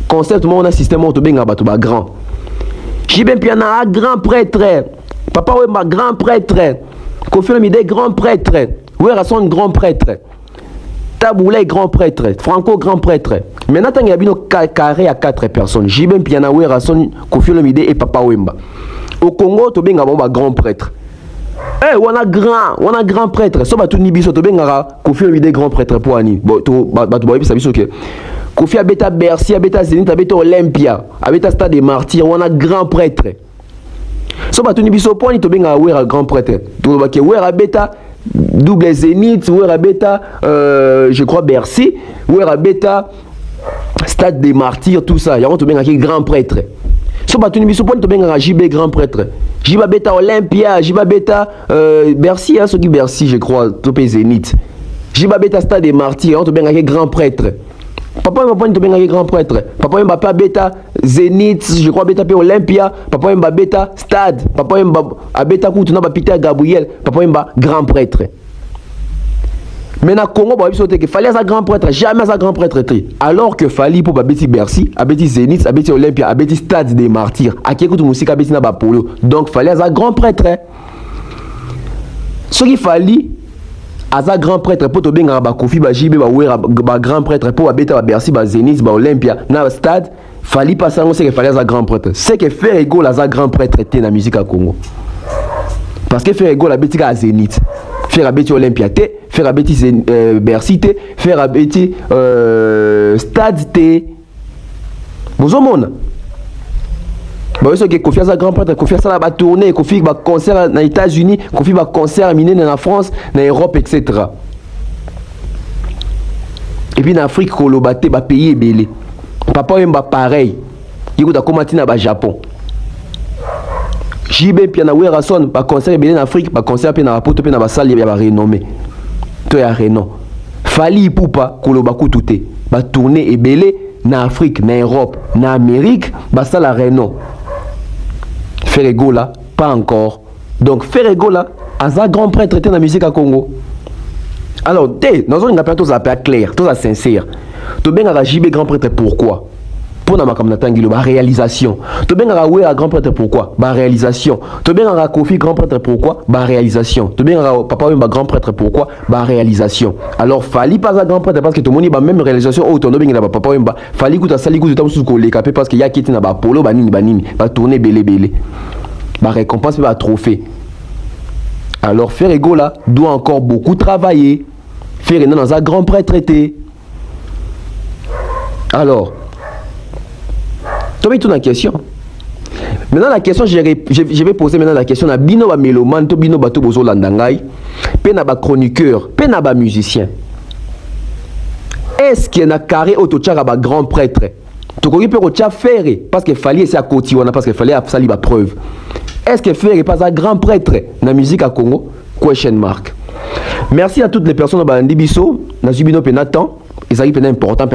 concept, on a un système où on a grand. J'ai bien un grand prêtre. Papa, oui, ma grand prêtre. Kofi Olomide, grand prêtre. Oui, Rasson, grand prêtre. Taboulé, grand prêtre. Franco, grand prêtre. Maintenant, il y a un carré à 4 personnes. J'ai bien piana, oui, Rasson, Kofi Olomide et Papa Wemba. Au Congo, tu as un grand prêtre. Eh, on a grand prêtre. So, tu as un Kofi Olomide, grand prêtre pour Annie. Bon, tu as Kofi Abeta Bercy, Abeta Zénith, Abeta Olympia, Abeta Stade des Martyrs, on a grand prêtre. So batuni biso poni to benga wera grand prêtre. To ba ke wera beta double Zénith, wera beta je crois Bercy, wera beta Stade des Martyrs, tout ça. Y'a to benga ki grand prêtre. So batuni biso poni to benga JB grand prêtre. JB beta Olympia, JB beta Bercy, hein, ce qui Bercy je crois, to pe Zénith. JB beta Stade des Martyrs, on to benga ki grand prêtre. Papa m'a pas dit grand prêtre. Papa m'a pas bêta Zénith, je crois bêta Olympia. Papa m'a bêta Stade. Papa m'a bêta Koutuna Peter Gabriel. Papa m'a grand prêtre. Maintenant Congo bah il que fallait un grand prêtre, jamais un grand prêtre. Alors que Fali pour bêti Bercy, bêti Zénith, bêti Olympia, bêti Stade des Martyrs. À qui écoute musique bêti na Polo. Donc fallait un grand prêtre. Ce qu'il fallait Aza grand prêtre pour tobenga ba Kofi ba JB ba grand prêtre pour abeta ba Bercy ba Zénith ba Olympia na stade Fali pas ça on sait que fallait aza grand prêtre c'est que Ferrego aza grand prêtre était na musique à Congo parce que Ferrego la beti à Zénith faire abeti Olympia te faire abeti Bercy te faire abeti stade te vous omona bah ce que Kofi a grand prêtre, Kofi a la tournée, Kofi a concert dans les États-Unis, Kofi a concert miné dans la France, dans l'Europe, etc. Et puis en Afrique, Kolobate, bah pays belé. Papa est pareil. Il a commencé dans le Japon. JB Piana Werason, bah concert belé en Afrique, bah concert dans la porte, dans la salle, il y a renommé. Tout est renom. Fali Poupa, Kolobaku touté. Bah tournée et belé en Afrique, en Europe, en Amérique, bah ça la renom. Ferrego là, pas encore. Donc Ferrego là, un grand prêtre était dans la musique à Congo. Alors, dès, nous avons une appel tout à clair, tout à sincère. Tu bien à JB grand prêtre pourquoi? Pour na makamna tangilo ba réalisation. Tu bien à Wera grand prêtre pourquoi? Ba réalisation. Tu bien à Kofi grand prêtre pourquoi? Ba réalisation. Tu bien à Papa Wemba grand prêtre pourquoi? Ba réalisation. Alors Fali pas un grand prêtre parce que tout le monde ba même réalisation au tourner bien Papa Wemba. Fali kuta sali kuta tam sous collé capé parce que ya kiti na ba polo ba nini ba tourner belé. Ba récompense ba trophée. Alors Ferrego là doit encore beaucoup travailler. Ferrego dans un grand prêtre été. Alors tu as mis toute la question. Maintenant la question, je vais poser maintenant la question à Bino ba mélomane, to Bino bato bozo landangai, pe na ba chroniqueur, pe na ba musicien. Est-ce qu'il y a un carré autochara ba grand prêtre? Tu connais pas au Ferré parce que fallait c'est à côté on a parce que fallait sali ba preuve. Est-ce que Ferré pas un grand prêtre na musique à Congo? Question mark. Merci à toutes les personnes dans Bandibiso, na Zubino Penatan. ils arrivent important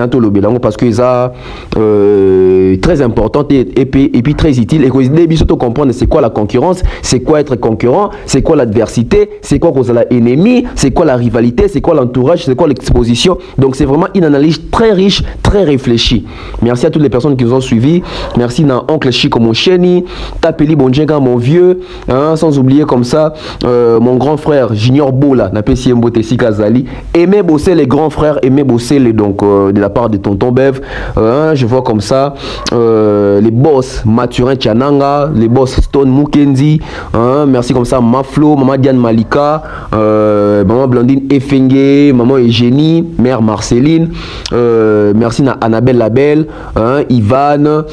parce que ça très important et puis très utile et que les surtout comprendre c'est quoi la concurrence, c'est quoi être concurrent, c'est quoi l'adversité, c'est quoi cause l'ennemi, c'est quoi la rivalité, c'est quoi l'entourage, c'est quoi l'exposition. Donc c'est vraiment une analyse très riche, très réfléchie. Merci à toutes les personnes qui nous ont suivis. Merci à oncle Chico mon chéni, Tapeli Bonjenga mon vieux, hein, sans oublier comme ça mon grand frère Junior Bola, Napesi Mbote Sikazali, aimez bosser les grands frères, aimez bosser les donc de la part de tonton Bev, je vois comme ça les boss Mathurin Tchananga, les boss Stone Mukendi, hein, merci comme ça Maflo, maman Diane Malika, maman Blandine Efenge, maman Eugénie, mère Marceline, merci à Annabelle Labelle, hein, Ivan,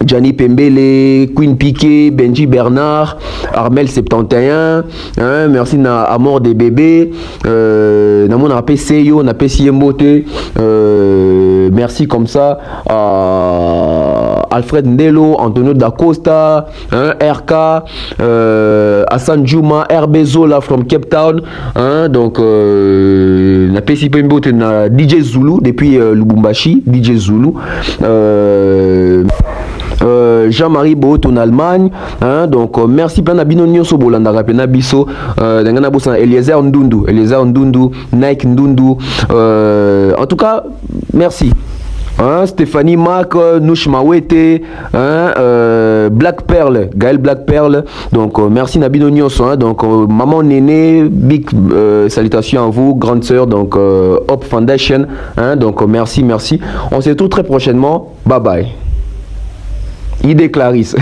Gianni Pembele, Queen Piquet, Benji Bernard, Armel 71, hein, merci à Amor des bébés, Namon Napé Seyo, Napé Siembote, merci comme ça à Alfred Ndelo, Antonio Dacosta, hein, RK, Hassan Juma, RB Zola from Cape Town, hein, donc Napé Siembote na DJ Zulu depuis Lubumbashi, DJ Zulu. Jean-Marie Bout en Allemagne, hein, donc merci plein Binonio Sobolanda Rapena Bisso, Eliezer Ndundu, Nike Ndundu, en tout cas merci. Hein, Stéphanie Mac, Nouch Mawete, hein, Black Pearl, Gaël Black Pearl, donc merci Nabino Nyonso, hein, donc maman Néné, big salutations à vous, grande sœur, donc Hop Foundation, hein, donc merci, on se retrouve très prochainement, bye bye. Idée Clarisse.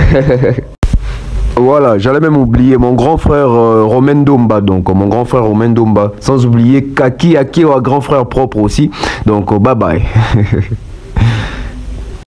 Voilà, j'allais même oublier mon grand frère Romain Domba, donc mon grand frère Romain Domba, sans oublier Kaki Ake, grand frère propre aussi, donc bye bye.